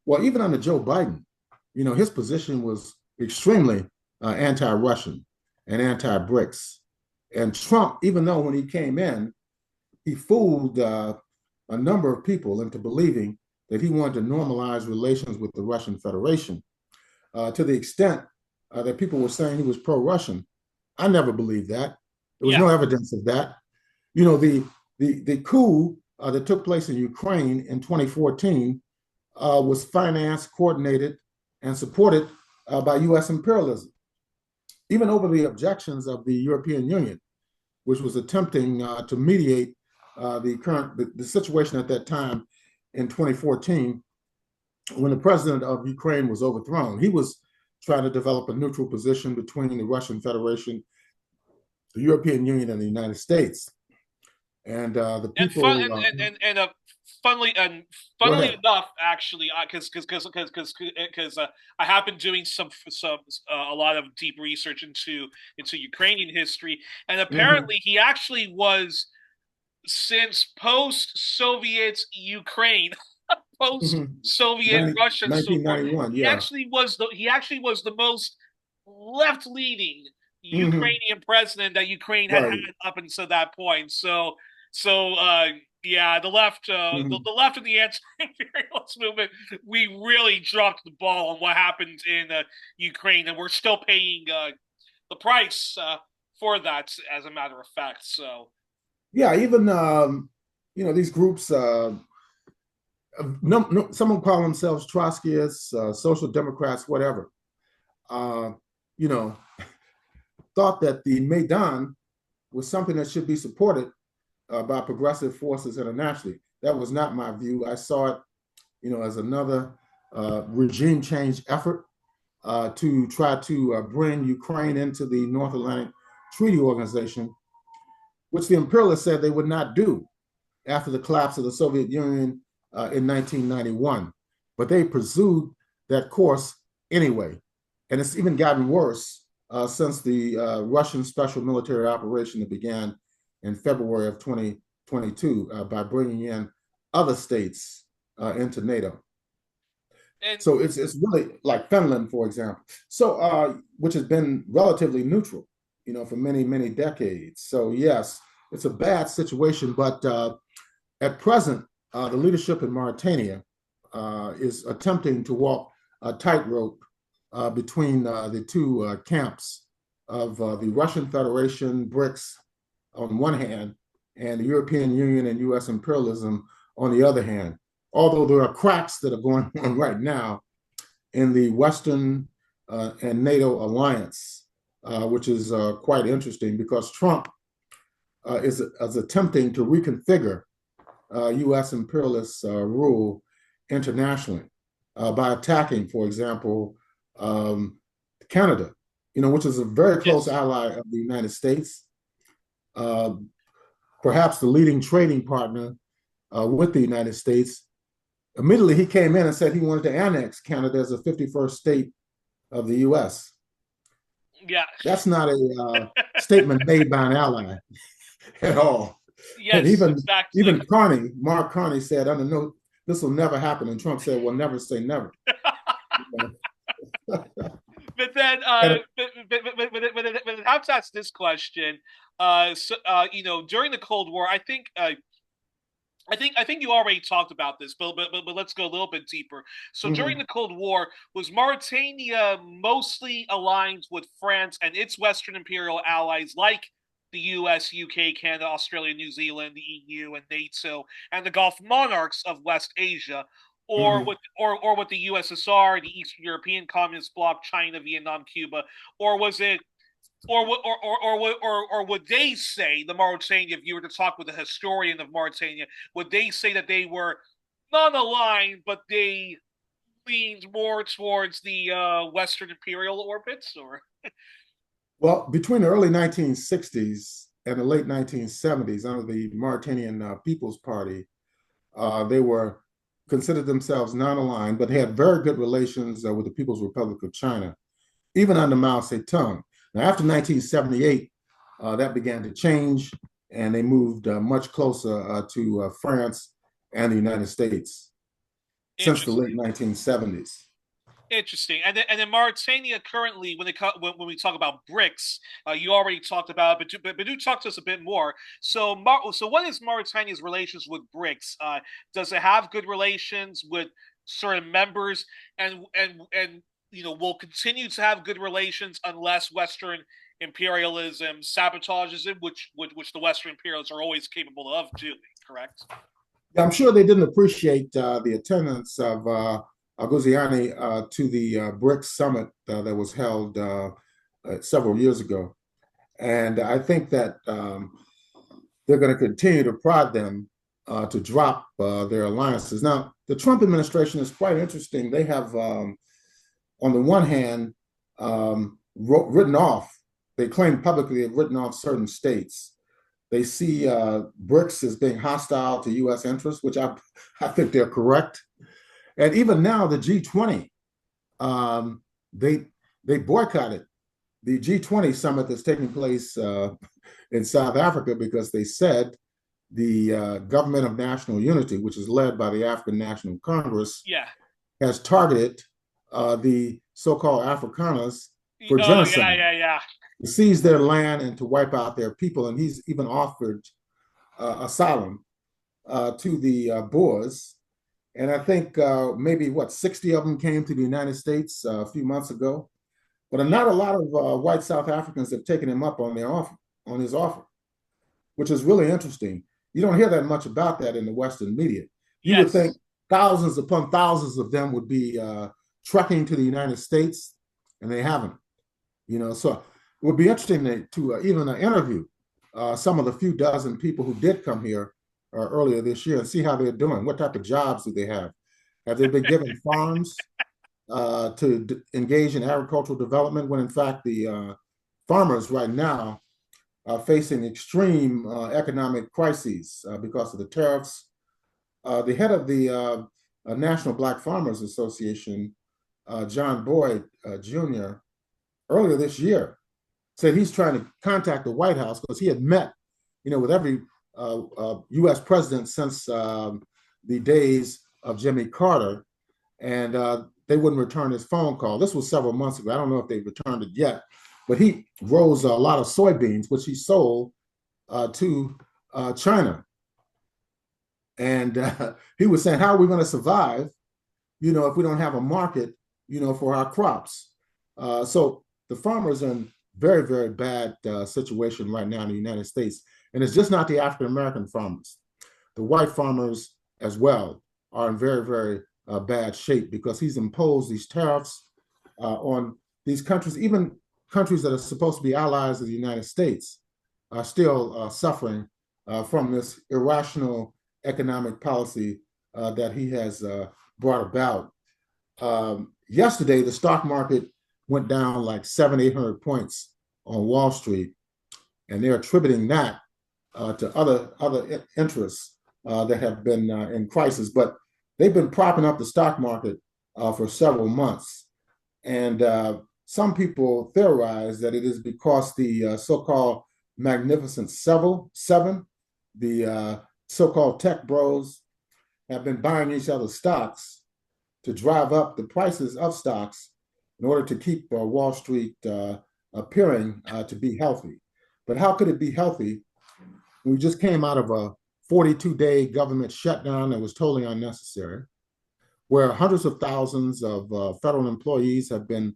well, even under Joe Biden, his position was extremely anti-Russian and anti-BRICS. And Trump, even though when he came in, he fooled a number of people into believing that he wanted to normalize relations with the Russian Federation to the extent that people were saying he was pro-Russian. I never believed that. There was no evidence of that. The coup that took place in Ukraine in 2014 was financed, coordinated, and supported by U.S. imperialism, even over the objections of the European Union, which was attempting to mediate the situation at that time in 2014 when the president of Ukraine was overthrown. He was trying to develop a neutral position between the Russian Federation, the European Union, and the United States. And the people funnily enough, actually, because I have been doing a lot of deep research into Ukrainian history, and apparently he actually was, since post-Soviet Ukraine, post-Soviet Russia, 1991, he actually was the most left-leaning Ukrainian president that Ukraine had up until that point. So yeah, the left, the left of the anti-imperialist movement, we really dropped the ball on what happened in Ukraine, and we're still paying the price for that, as a matter of fact. So yeah, even these groups. Someone call themselves Trotskyists, Social Democrats, whatever. Thought that the Maidan was something that should be supported by progressive forces internationally. That was not my view. I saw it, as another regime change effort to try to bring Ukraine into the North Atlantic Treaty Organization, which the imperialists said they would not do after the collapse of the Soviet Union in 1991. But they pursued that course anyway. And it's even gotten worse since the Russian special military operation that began in February of 2022 by bringing in other states into NATO. And so it's really like Finland, for example. So which has been relatively neutral, for many, many decades. So yes, it's a bad situation, but at present, the leadership in Mauritania is attempting to walk a tightrope between the two camps of the Russian Federation, BRICS on one hand, and the European Union and U.S. imperialism on the other hand. Although there are cracks that are going on right now in the Western and NATO alliance, which is quite interesting because Trump is attempting to reconfigure U.S. imperialist rule internationally by attacking, for example, Canada, which is a very close ally of the United States, perhaps the leading trading partner with the United States. Immediately, he came in and said he wanted to annex Canada as a 51st state of the U.S. Yeah, that's not a statement made by an ally at all. Yes, and even exactly. even Mark Carney said, "Under no, this will never happen." And Trump said, "We'll never say never." But then, I have to ask this question. During the Cold War, I think you already talked about this, but let's go a little bit deeper. So during the Cold War, was Mauritania mostly aligned with France and its Western imperial allies like the US, UK, Canada, Australia, New Zealand, the EU, and NATO, and the Gulf monarchs of West Asia, or with the USSR, the Eastern European Communist Bloc, China, Vietnam, Cuba, or was it? Or would they say, the Mauritania, if you were to talk with a historian of Mauritania, would they say that they were non-aligned, but they leaned more towards the Western imperial orbits? Or well, between the early 1960s and the late 1970s, under the Mauritanian People's Party, they were considered themselves non-aligned, but had very good relations with the People's Republic of China. even under Mao Zedong. Now, after 1978, that began to change, and they moved much closer to France and the United States since the late Interesting. 1970s. Interesting. And then Mauritania currently, when we talk about BRICS, you already talked about it, but do talk to us a bit more. So what is Mauritania's relations with BRICS? Does it have good relations with certain members, and will continue to have good relations unless Western imperialism sabotages it, which the Western imperialists are always capable of doing. Correct? I'm sure they didn't appreciate the attendance of Agouziani to the BRICS summit that was held several years ago. And I think that they're going to continue to prod them to drop their alliances. Now, the Trump administration is quite interesting. They have, on the one hand, written off, they claim publicly they've written off certain states. They see BRICS as being hostile to U.S. interests, which I think they're correct. And even now, the G20, they boycotted the G20 summit that's taking place in South Africa because they said the Government of National Unity, which is led by the African National Congress, Yeah. has targeted the so-called Afrikaners for Oh, genocide, yeah. to seize their land and to wipe out their people. And he's even offered asylum to the Boers. And I think maybe 60 of them came to the United States a few months ago. But not a lot of white South Africans have taken him up on his offer, which is really interesting. You don't hear that much about that in the Western media. You would think Yes. thousands upon thousands of them would be trucking to the United States, and they haven't. So it would be interesting to even interview some of the few dozen people who did come here earlier this year and see how they're doing. What type of jobs do they have? Have they been given farms to engage in agricultural development when in fact the farmers right now are facing extreme economic crises because of the tariffs? The head of the National Black Farmers Association, John Boyd Jr., earlier this year said he's trying to contact the White House because he had met, with every U.S. president since the days of Jimmy Carter, and they wouldn't return his phone call. This was several months ago. I don't know if they've returned it yet, but he rose a lot of soybeans, which he sold to China. And he was saying, how are we going to survive, if we don't have a market, for our crops? So the farmers are in very, very bad situation right now in the United States. And it's just not the African-American farmers. The white farmers as well are in very, very bad shape because he's imposed these tariffs on these countries. Even countries that are supposed to be allies of the United States are still suffering from this irrational economic policy that he has brought about. Yesterday, the stock market went down like 700-800 points on Wall Street, and they're attributing that to other interests that have been in crisis. But they've been propping up the stock market for several months, and some people theorize that it is because the so-called Magnificent Seven, the so-called tech bros, have been buying each other's stocks to drive up the prices of stocks in order to keep Wall Street appearing to be healthy. But how could it be healthy? We just came out of a 42-day government shutdown that was totally unnecessary, where hundreds of thousands of federal employees have been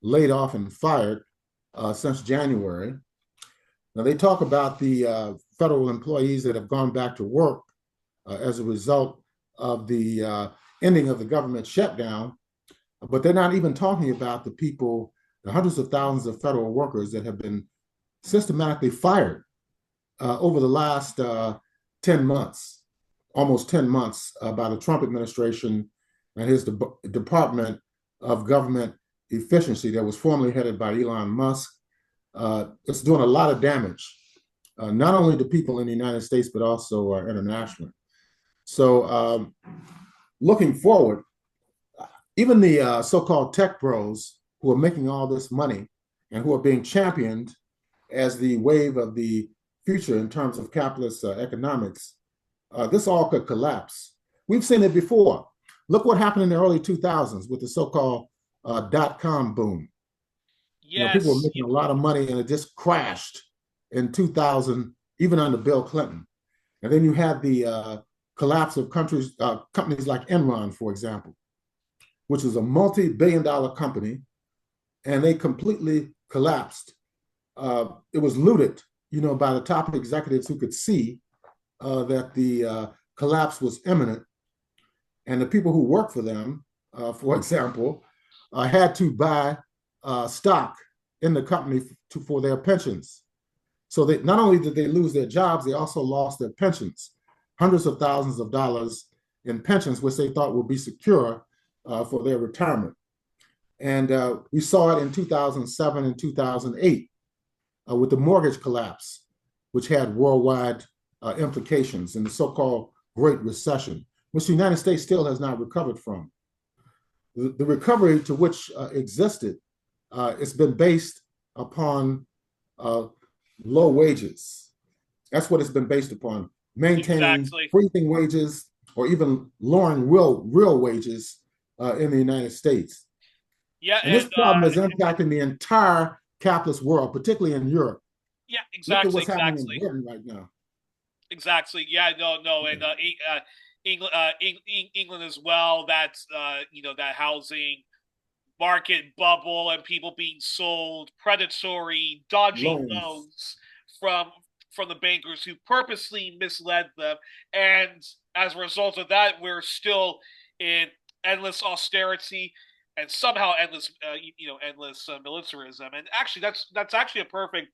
laid off and fired since January. Now, they talk about the federal employees that have gone back to work as a result of the ending of the government shutdown, but they're not even talking about the people, the hundreds of thousands of federal workers that have been systematically fired over the last 10 months, almost 10 months, by the Trump administration and his Department of Government Efficiency that was formerly headed by Elon Musk. It's doing a lot of damage, not only to people in the United States, but also internationally. So looking forward, even the so-called tech bros who are making all this money and who are being championed as the wave of the future in terms of capitalist economics, this all could collapse. We've seen it before. Look what happened in the early 2000s with the so-called dot-com boom. People were Yes. making a lot of money and it just crashed in 2000, even under Bill Clinton. And then you had the collapse of companies like Enron, for example, which was a multi-billion-dollar company, and they completely collapsed. It was looted, by the top executives who could see that the collapse was imminent, and the people who worked for them, for example, had to buy stock in the company for their pensions. So they not only did they lose their jobs, they also lost their pensions, hundreds of thousands of dollars in pensions, which they thought would be secure for their retirement. And we saw it in 2007 and 2008 with the mortgage collapse, which had worldwide implications in the so-called Great Recession, which the United States still has not recovered from. The recovery to which existed, it's been based upon low wages. That's what it's been based upon, maintaining, freezing wages, or even lowering real wages in the United States. Yeah, and this problem is impacting the entire capitalist world, particularly in Europe. Yeah, exactly. Look at what's happening in Britain right now. Exactly. Yeah. No. And England as well. That's that housing market bubble and people being sold predatory, dodgy loans from the bankers who purposely misled them, and as a result of that, we're still in endless austerity and somehow endless, militarism. And actually, that's actually a perfect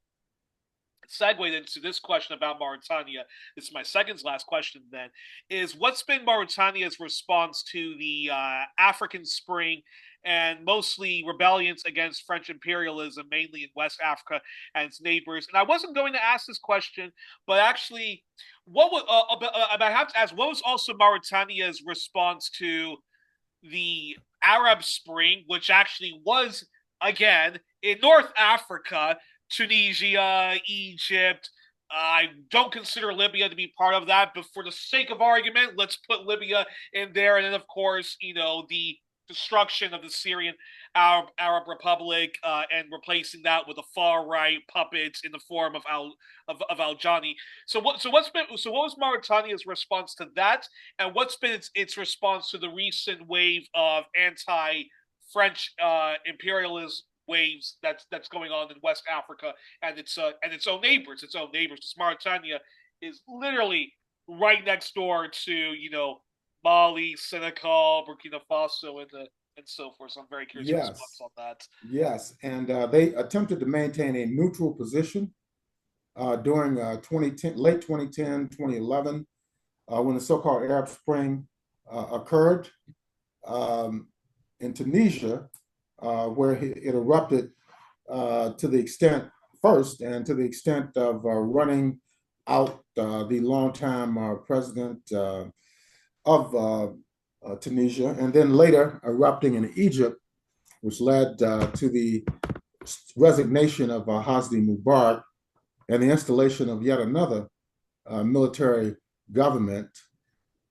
segue into this question about Mauritania. This is my second to last question then, is what's been Mauritania's response to the African Spring and mostly rebellions against French imperialism, mainly in West Africa and its neighbors? And I wasn't going to ask this question, but actually, I have to ask, what was also Mauritania's response to the Arab Spring, which actually was, again, in North Africa, Tunisia, Egypt? I don't consider Libya to be part of that, but for the sake of argument, let's put Libya in there. And then, of course, the destruction of the Syrian Arab Republic and replacing that with a far right puppet in the form of Al Jani. So what was Mauritania's response to that, and what's been its response to the recent wave of anti-French imperialist waves that's going on in West Africa and its own neighbors? Because Mauritania is literally right next door to Mali, Senegal, Burkina Faso, and so forth. So I'm very curious your response on that. Yes, and they attempted to maintain a neutral position during 2010, late 2010, 2011, when the so-called Arab Spring occurred in Tunisia, where it erupted to the extent of running out the longtime president of Tunisia, and then later erupting in Egypt, which led to the resignation of Hosni Mubarak and the installation of yet another military government.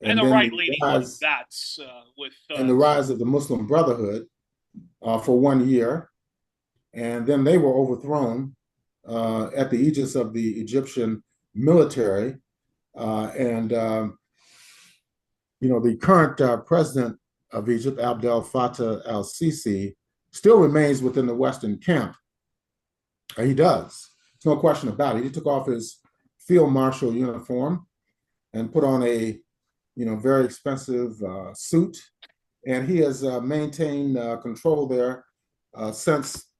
And a right leaning one, that's and the rise of the Muslim Brotherhood for 1 year. And then they were overthrown at the aegis of the Egyptian military. The current president of Egypt, Abdel Fattah al-Sisi, still remains within the Western camp. He does. There's no question about it. He took off his field marshal uniform and put on a, very expensive suit, and he has maintained control there since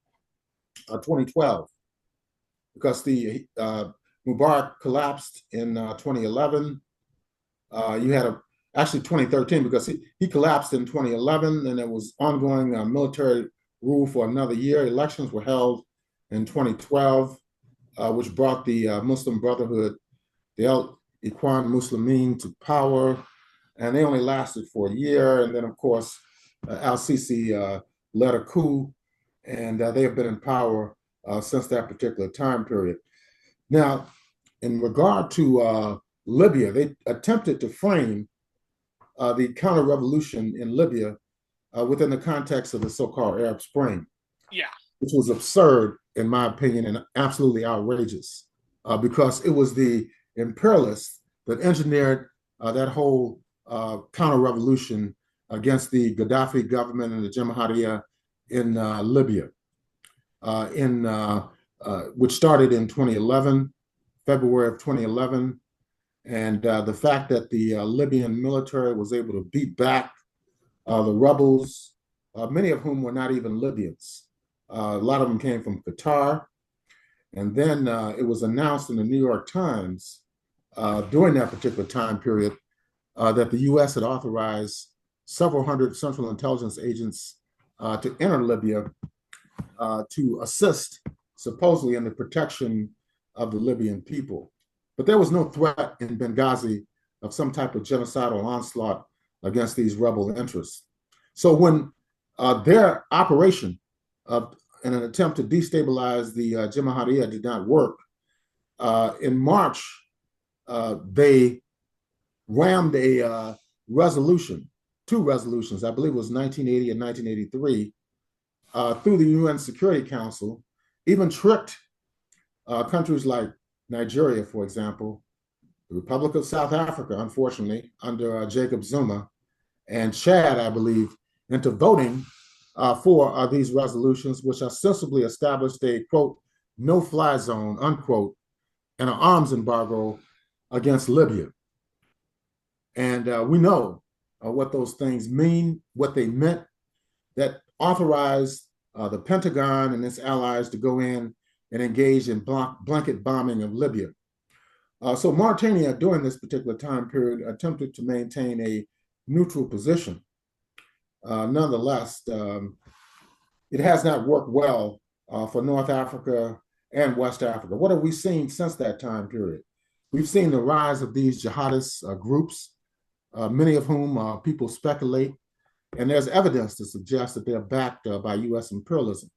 2012, because the Mubarak collapsed in 2011. You had actually 2013, because he collapsed in 2011, and there was ongoing military rule for another year. Elections were held in 2012, which brought the Muslim Brotherhood, the Ikhwan Muslimin, to power, and they only lasted for a year. And then, of course, al-Sisi led a coup and they have been in power since that particular time period. Now, in regard to Libya, they attempted to frame the counter-revolution in Libya within the context of the so-called Arab Spring, Yeah. which was absurd, in my opinion, and absolutely outrageous, because it was the imperialists that engineered that whole counter-revolution against the Gaddafi government and the Jamaahiriya in Libya, which started in 2011, February of 2011. And the fact that the Libyan military was able to beat back the rebels, many of whom were not even Libyans. A lot of them came from Qatar. And then it was announced in the New York Times during that particular time period that the US had authorized several hundred Central Intelligence agents to enter Libya to assist, supposedly, in the protection of the Libyan people. But there was no threat in Benghazi of some type of genocidal onslaught against these rebel interests. So when their operation in an attempt to destabilize the Jamaahiriya did not work, in March, they rammed a resolution, two resolutions, I believe it was 1980 and 1983, through the UN Security Council, even tricked countries like Nigeria, for example, the Republic of South Africa, unfortunately, under Jacob Zuma, and Chad, I believe, into voting for these resolutions, which ostensibly established a, quote, no-fly zone, unquote, and an arms embargo against Libya. And we know what those things mean, what they meant, that authorized the Pentagon and its allies to go in and engage in blanket bombing of Libya. So Mauritania, during this particular time period, attempted to maintain a neutral position. Nonetheless, it has not worked well for North Africa and West Africa. What have we seen since that time period? We've seen the rise of these jihadist groups, many of whom people speculate, and there's evidence to suggest that they're backed by US imperialism.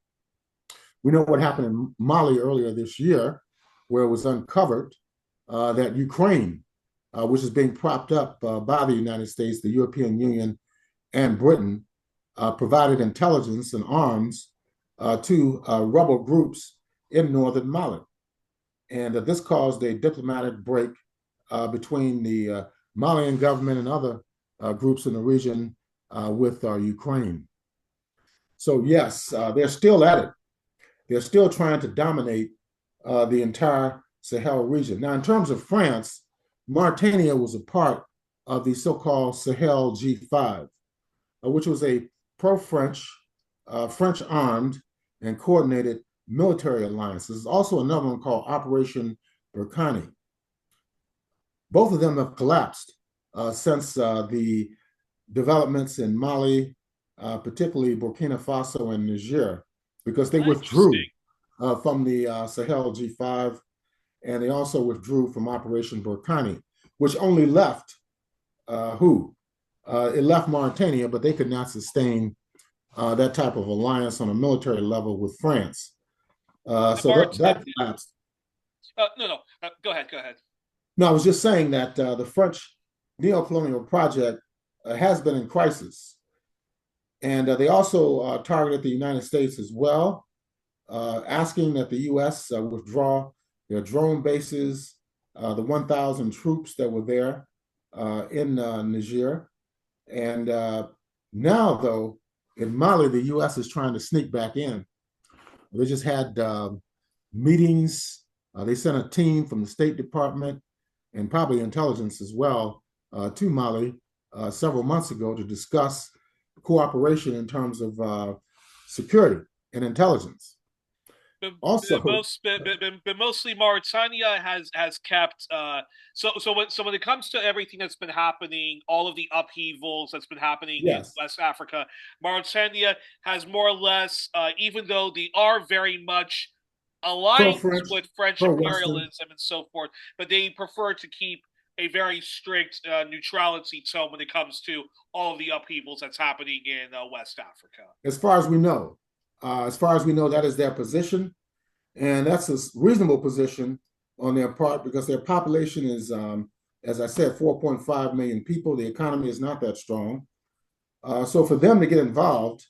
We know what happened in Mali earlier this year, where it was uncovered that Ukraine, which is being propped up by the United States, the European Union, and Britain, provided intelligence and arms to rebel groups in northern Mali. And this caused a diplomatic break between the Malian government and other groups in the region with Ukraine. So yes, they're still at it. They're still trying to dominate the entire Sahel region. Now, in terms of France, Mauritania was a part of the so-called Sahel G5, which was a pro-French, French-armed and coordinated military alliance. There's also another one called Operation Berkane. Both of them have collapsed since the developments in Mali, particularly Burkina Faso and Niger, because they withdrew from the Sahel G5, and they also withdrew from Operation Berkane, which only left who? It left Mauritania, but they could not sustain that type of alliance on a military level with France. So that collapsed. No. Go ahead. Go ahead. No, I was just saying that the French neocolonial project has been in crisis. And they also targeted the United States as well, asking that the US withdraw their drone bases, the 1,000 troops that were there in Niger. And now, though, in Mali, the US is trying to sneak back in. They just had meetings. They sent a team from the State Department and probably intelligence as well to Mali several months ago to discuss cooperation in terms of security and intelligence. Also, but mostly Mauritania has kept. So when it comes to everything that's been happening, all of the upheavals that's been happening in yes, West Africa, Mauritania has more or less, even though they are very much aligned pro-French, with French pro-Western. imperialism and so forth, but they prefer to keep a very strict neutrality tone when it comes to all of the upheavals that's happening in West Africa. As far as we know, As far as we know, that is their position, and that's a reasonable position on their part because their population is, as I said, 4.5 million people. The economy is not that strong. So for them to get involved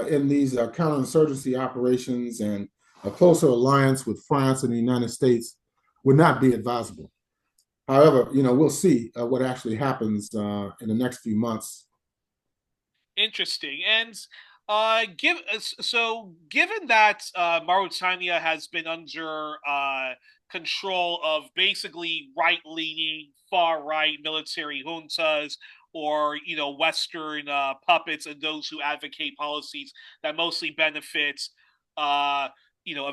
in these counterinsurgency operations and a closer alliance with France and the United States would not be advisable. However, we'll see what actually happens in the next few months. Interesting. And given that Mauritania has been under control of basically right-leaning, far-right military juntas, or Western puppets and those who advocate policies that mostly benefit a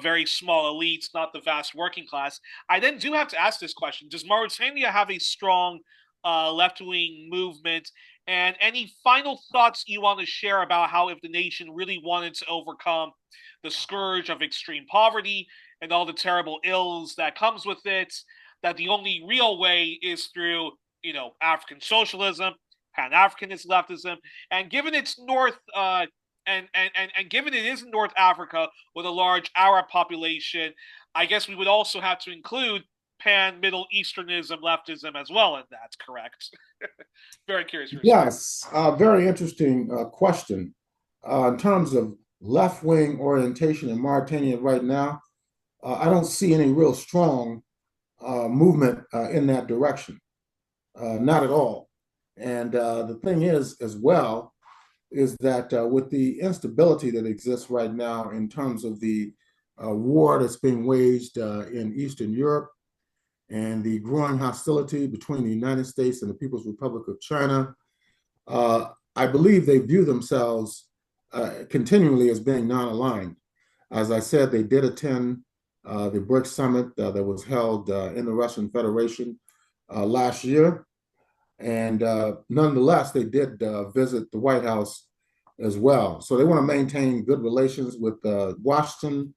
very small elite, not the vast working class. I then do have to ask this question: does Mauritania have a strong left-wing movement? And any final thoughts you want to share about how, if the nation really wanted to overcome the scourge of extreme poverty and all the terrible ills that comes with it, that the only real way is through, African socialism, Pan-Africanist leftism, and given its north, and given it is in North Africa with a large Arab population, I guess we would also have to include pan-Middle Easternism, leftism as well, and that's correct. Very curious. Yes, very interesting question. In terms of left-wing orientation in Mauritania right now, I don't see any real strong movement in that direction. Not at all. And the thing is, as well, is that with the instability that exists right now in terms of the war that's being waged in Eastern Europe, and the growing hostility between the United States and the People's Republic of China, I believe they view themselves continually as being non-aligned. As I said, they did attend the BRICS summit that was held in the Russian Federation last year. And nonetheless, they did visit the White House as well. So they want to maintain good relations with Washington,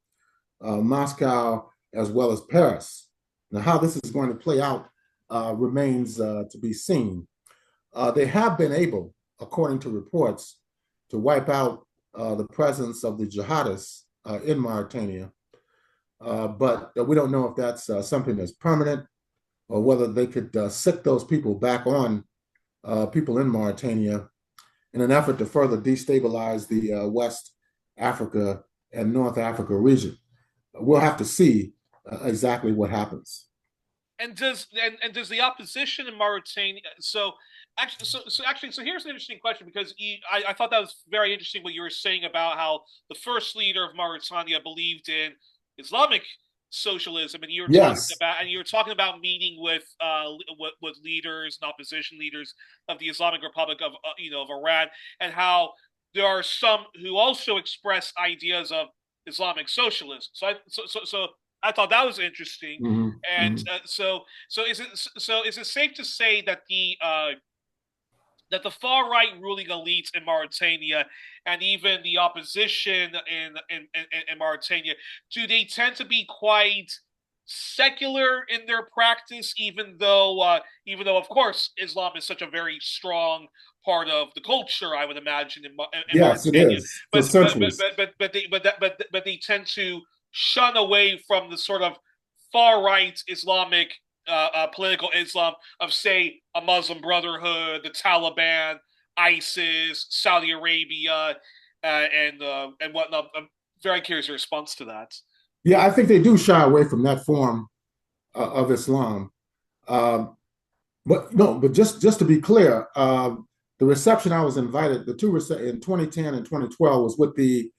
Moscow, as well as Paris. Now, how this is going to play out remains to be seen. They have been able, according to reports, to wipe out the presence of the jihadists in Mauritania. But we don't know if that's something that's permanent or whether they could sick those people back on people in Mauritania in an effort to further destabilize the West Africa and North Africa region. We'll have to see exactly what happens. And does the opposition in Mauritania? So here's an interesting question, because I thought that was very interesting what you were saying about how the first leader of Mauritania believed in Islamic socialism, and Yes. you were talking about meeting with leaders and opposition leaders of the Islamic Republic of of Iran, and how there are some who also express ideas of Islamic socialism. So I thought that was interesting. Mm-hmm. And Mm-hmm. is it safe to say that the far right ruling elites in Mauritania and even the opposition in Mauritania, do they tend to be quite secular in their practice, even though of course Islam is such a very strong part of the culture, I would imagine, in Yes, it Mauritania, is for centuries. but they tend to shun away from the sort of far right Islamic political Islam of, say, a Muslim Brotherhood, the Taliban, ISIS, Saudi Arabia, and whatnot. I'm very curious your response to that. Yeah, I think they do shy away from that form of Islam. But no, but just to be clear, the reception I was invited, the two in 2010 and 2012 was with the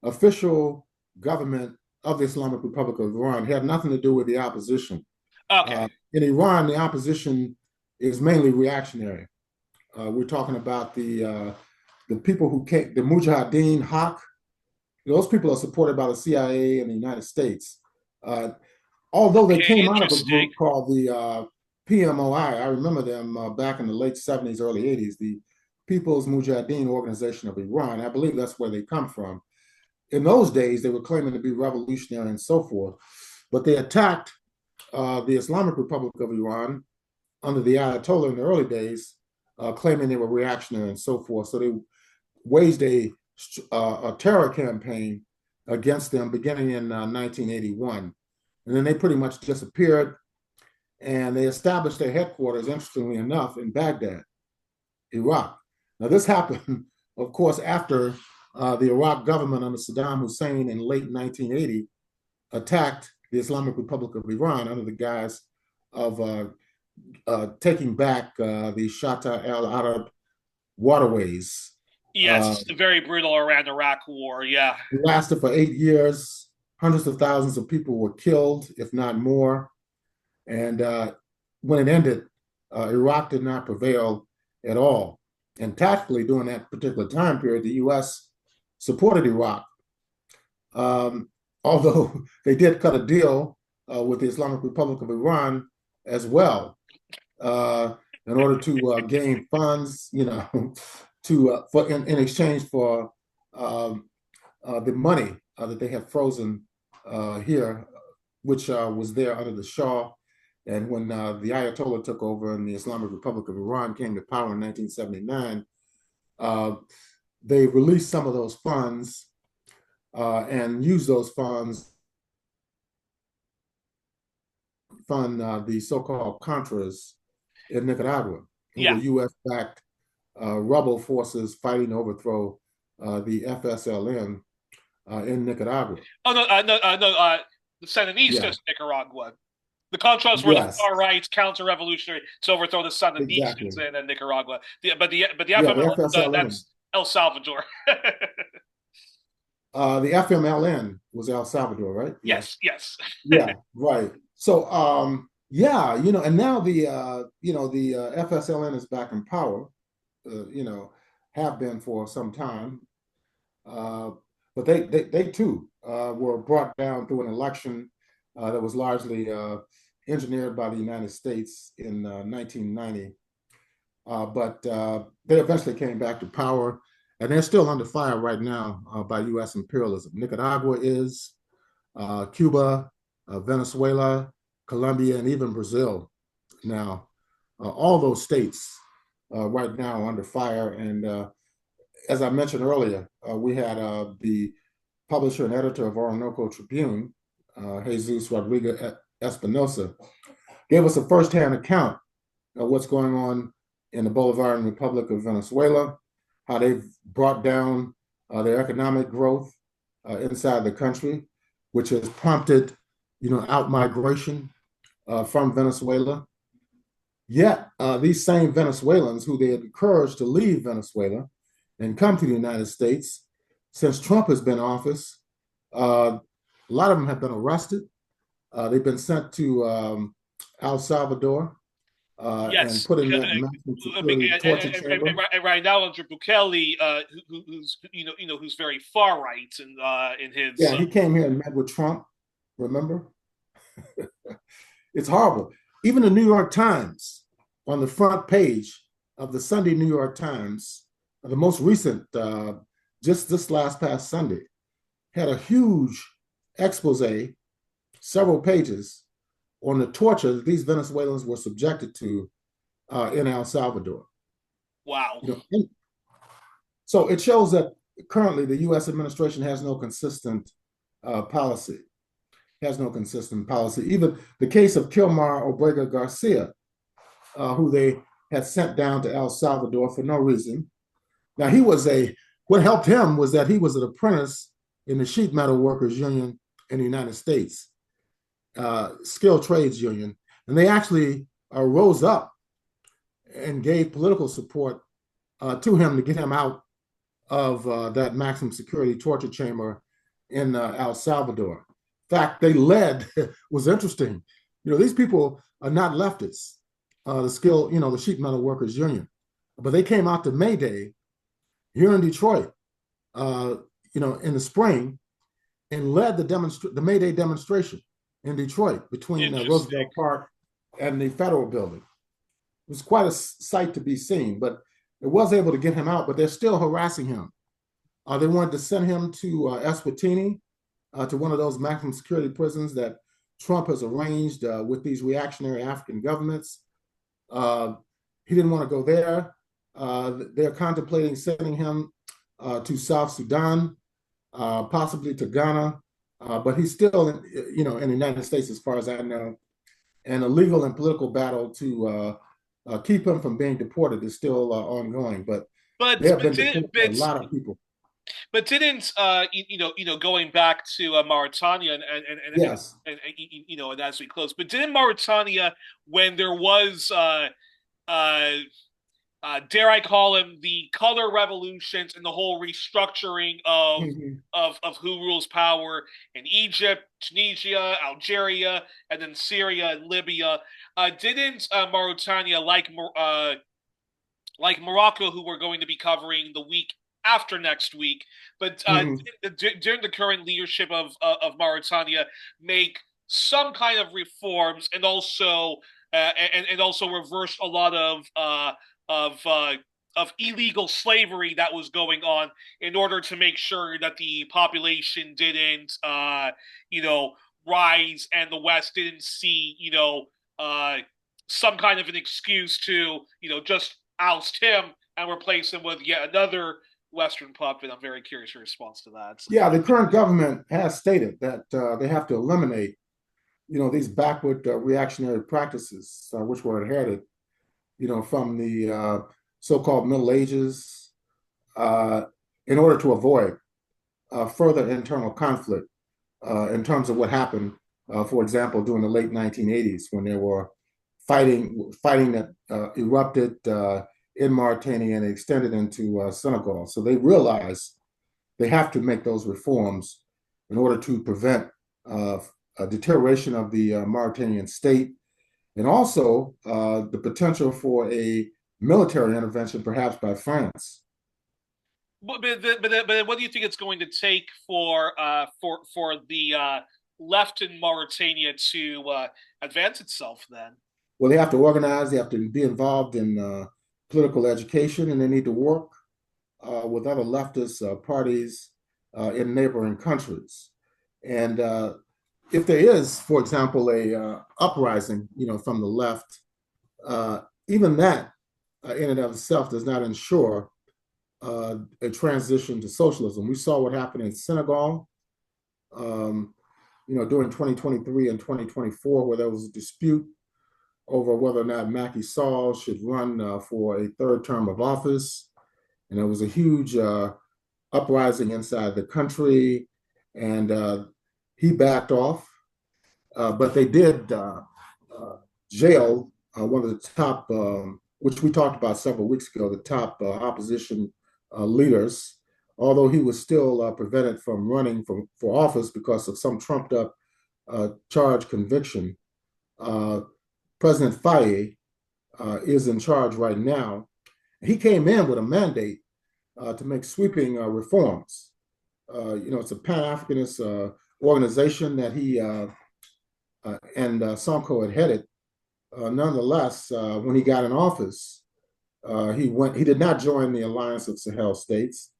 official government of the Islamic Republic of Iran. It had nothing to do with the opposition. Okay. In Iran, the opposition is mainly reactionary. We're talking about the people who came, the Mujahideen, Haq. Those people are supported by the CIA and the United States. Although they came out of a group called the PMOI, I remember them back in the late 70s, early 80s, the People's Mujahideen Organization of Iran. I believe that's where they come from. In those days, they were claiming to be revolutionary and so forth, but they attacked the Islamic Republic of Iran under the Ayatollah in the early days, claiming they were reactionary and so forth. So they waged a a terror campaign against them beginning in 1981. And then they pretty much disappeared, and they established their headquarters, interestingly enough, in Baghdad, Iraq. Now, this happened, of course, after the Iraq government under Saddam Hussein in late 1980 attacked the Islamic Republic of Iran under the guise of taking back the Shatta al-Arab waterways. Yes, the very brutal Iran-Iraq war. Yeah. It lasted for 8 years. Hundreds of thousands of people were killed, if not more. And when it ended, Iraq did not prevail at all. And tactically, during that particular time period, the U.S. supported Iraq, although they did cut a deal with the Islamic Republic of Iran as well, in order to gain funds, in exchange for the money that they had frozen here, which was there under the Shah. And when the Ayatollah took over and the Islamic Republic of Iran came to power in 1979, they released some of those funds and used those funds to fund the so-called Contras in Nicaragua, who were U.S.-backed rebel forces fighting to overthrow the FSLN in Nicaragua. Oh, no, the Sandinistas Nicaragua. The Contras were the far right counter-revolutionary to overthrow the Sandinistas in Nicaragua. But the FMLN, that's El Salvador. The FMLN was El Salvador, right? Yes. Yeah, right. So, and now the FSLN is back in power. Have been for some time. But they too were brought down through an election that was largely engineered by the United States in 1990. But they eventually came back to power, and they're still under fire right now by U.S. imperialism. Nicaragua is, Cuba, Venezuela, Colombia, and even Brazil now. All those states right now under fire. And as I mentioned earlier, we had the publisher and editor of Orinoco Tribune, Jesus Rodriguez Espinosa, gave us a firsthand account of what's going on in the Bolivarian Republic of Venezuela, how they've brought down their economic growth inside the country, which has prompted, out-migration from Venezuela. Yet these same Venezuelans who they had encouraged to leave Venezuela and come to the United States, since Trump has been in office, a lot of them have been arrested. They've been sent to El Salvador and put in that maximum security torture chamber. And right now under Bukele, who's very far right in his. Yeah, he came here and met with Trump. Remember, it's horrible. Even the New York Times, on the front page of the Sunday New York Times, the most recent, just this past Sunday, had a huge expose, several pages, on the torture that these Venezuelans were subjected to in El Salvador. Wow. So it shows that currently the U.S. administration has no consistent policy. Even the case of Kilmar Obrega Garcia, who they had sent down to El Salvador for no reason. Now, what helped him was that he was an apprentice in the sheet metal workers union in the United States, skilled trades union. And they actually rose up and gave political support to him to get him out of that maximum security torture chamber in El Salvador. In fact, they led, was interesting. These people are not leftists, the sheet metal workers union, but they came out to May Day here in Detroit, in the spring, and led the May Day demonstration in Detroit between Roosevelt Park and the Federal Building. It was quite a sight to be seen, but it was able to get him out, but they're still harassing him. They wanted to send him to Eswatini, to one of those maximum security prisons that Trump has arranged with these reactionary African governments. He didn't want to go there. They're contemplating sending him to South Sudan, possibly to Ghana, but he's still, in the United States, as far as I know. And a legal and political battle to keep him from being deported is still ongoing. But they But have been deporting a lot of people. didn't going back to Mauritania Yes. and as we close, but didn't Mauritania, when there was uh, dare I call him, the color revolutions and the whole restructuring Mm-hmm. of who rules power in Egypt, Tunisia, Algeria, and then Syria and Libya. Didn't Mauritania, like Morocco, who we're going to be covering the week after next week, but Mm-hmm. during the current leadership of Mauritania, make some kind of reforms and also reversed a lot of of illegal slavery that was going on in order to make sure that the population didn't you know rise and the West didn't see some kind of an excuse to just oust him and replace him with yet another Western puppet. I'm very curious your response to that. Yeah, the current government has stated that they have to eliminate, these backward reactionary practices, which were inherited, from the so-called Middle Ages, uh, in order to avoid further internal conflict in terms of what happened, for example, during the late 1980s when there were fighting that erupted in Mauritania and extended into Senegal. So they realized they have to make those reforms in order to prevent a deterioration of the Mauritanian state and also the potential for a military intervention, perhaps by France. But what do you think it's going to take for the left in Mauritania to advance itself then? Well, they have to organize, they have to be involved in political education, and they need to work with other leftist parties in neighboring countries. And if there is, for example, a uprising, from the left, even that in and of itself does not ensure a transition to socialism. We saw what happened in Senegal, um, during 2023 and 2024, where there was a dispute over whether or not Macky Sall should run for a third term of office. And there was a huge uprising inside the country, and he backed off. But they did jail one of the top, which we talked about several weeks ago, the top opposition leaders, although he was still prevented from running for office because of some trumped up charge conviction. President Faye is in charge right now. He came in with a mandate to make sweeping reforms. It's a Pan-Africanist organization that he and Sonko had headed. Nonetheless, when he got in office, he did not join the Alliance of Sahel States,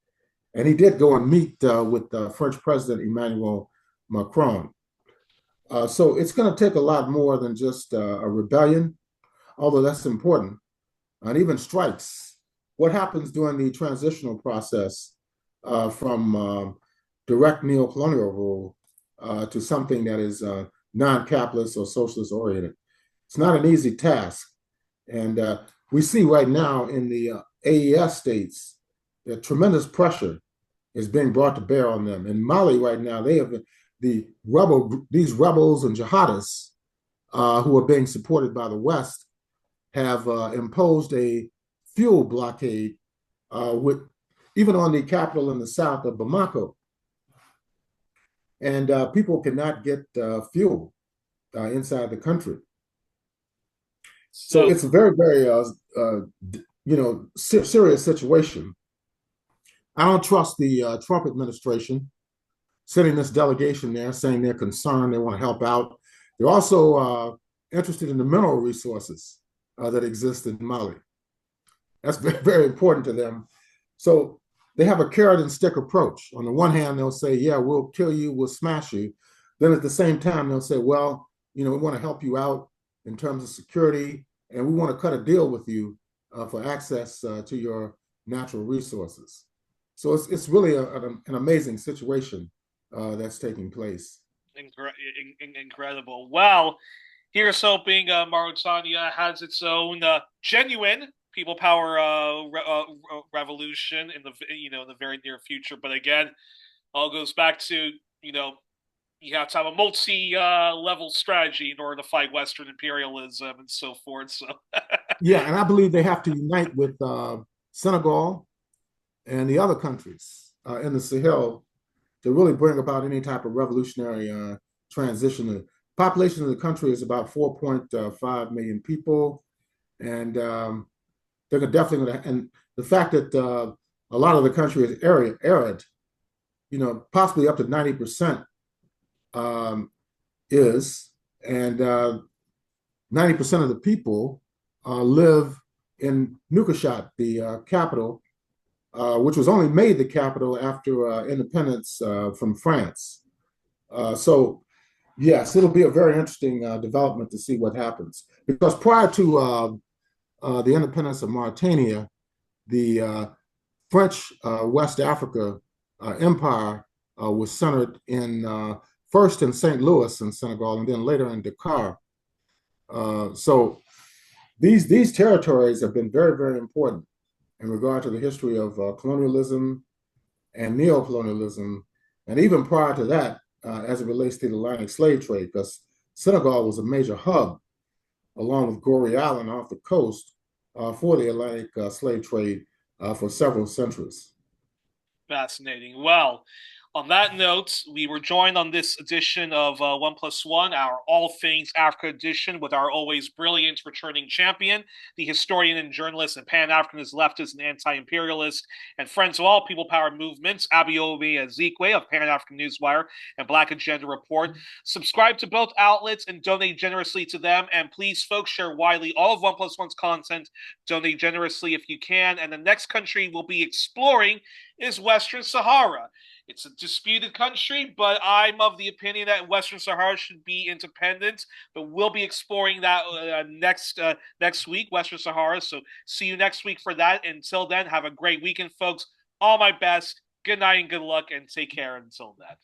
and he did go and meet with French President Emmanuel Macron. So it's going to take a lot more than just a rebellion, although that's important, and even strikes. What happens during the transitional process from direct neocolonial rule to something that is non-capitalist or socialist oriented? It's not an easy task. And we see right now in the AES states that tremendous pressure is being brought to bear on them. In Mali right now, they have these rebels and jihadists who are being supported by the West have imposed a fuel blockade with even on the capital in the south of Bamako. And people cannot get fuel inside the country. So it's a very, very, serious situation. I don't trust the Trump administration sending this delegation there, saying they're concerned, they want to help out. They're also interested in the mineral resources that exist in Mali. That's very, very important to them. So they have a carrot and stick approach. On the one hand, they'll say, yeah, we'll kill you, we'll smash you. Then at the same time, they'll say, well, we want to help you out in terms of security, and we want to cut a deal with you for access to your natural resources. So it's really an amazing situation that's taking place. Incredible. Well, here's hoping Mauritania has its own genuine people power revolution in the in the very near future. But again, all goes back to you have to have a multi level strategy in order to fight Western imperialism and so forth. So Yeah, and I believe they have to unite with Senegal and the other countries in the Sahel to really bring about any type of revolutionary transition. The population of the country is about 4.5 million people, and they're definitely going to. And the fact that a lot of the country is arid, possibly up to 90% um, is, and 90% of the people live in Nouakchott, the capital, which was only made the capital after independence from France. So, yes, it'll be a very interesting development to see what happens. Because prior to the independence of Mauritania, the French West Africa empire was centered in first in St. Louis in Senegal, and then later in Dakar. So these territories have been very, very important in regard to the history of colonialism and neocolonialism, and even prior to that, as it relates to the Atlantic slave trade, because Senegal was a major hub, along with Gorée Island off the coast, for the Atlantic slave trade for several centuries. fascinating. Well, on that note, we were joined on this edition of One Plus One, our All Things Africa edition, with our always brilliant returning champion, the historian and journalist and Pan-Africanist leftist and anti-imperialist, and friends of all people power movements, Abayomi Azikiwe of Pan-African Newswire and Black Agenda Report. Subscribe to both outlets and donate generously to them. And please, folks, share widely all of One Plus One's content. Donate generously if you can. And the next country we'll be exploring is Western Sahara. It's a disputed country, but I'm of the opinion that Western Sahara should be independent. But we'll be exploring that next week, Western Sahara. So see you next week for that. Until then, have a great weekend, folks. All my best. Good night and good luck, and take care until then.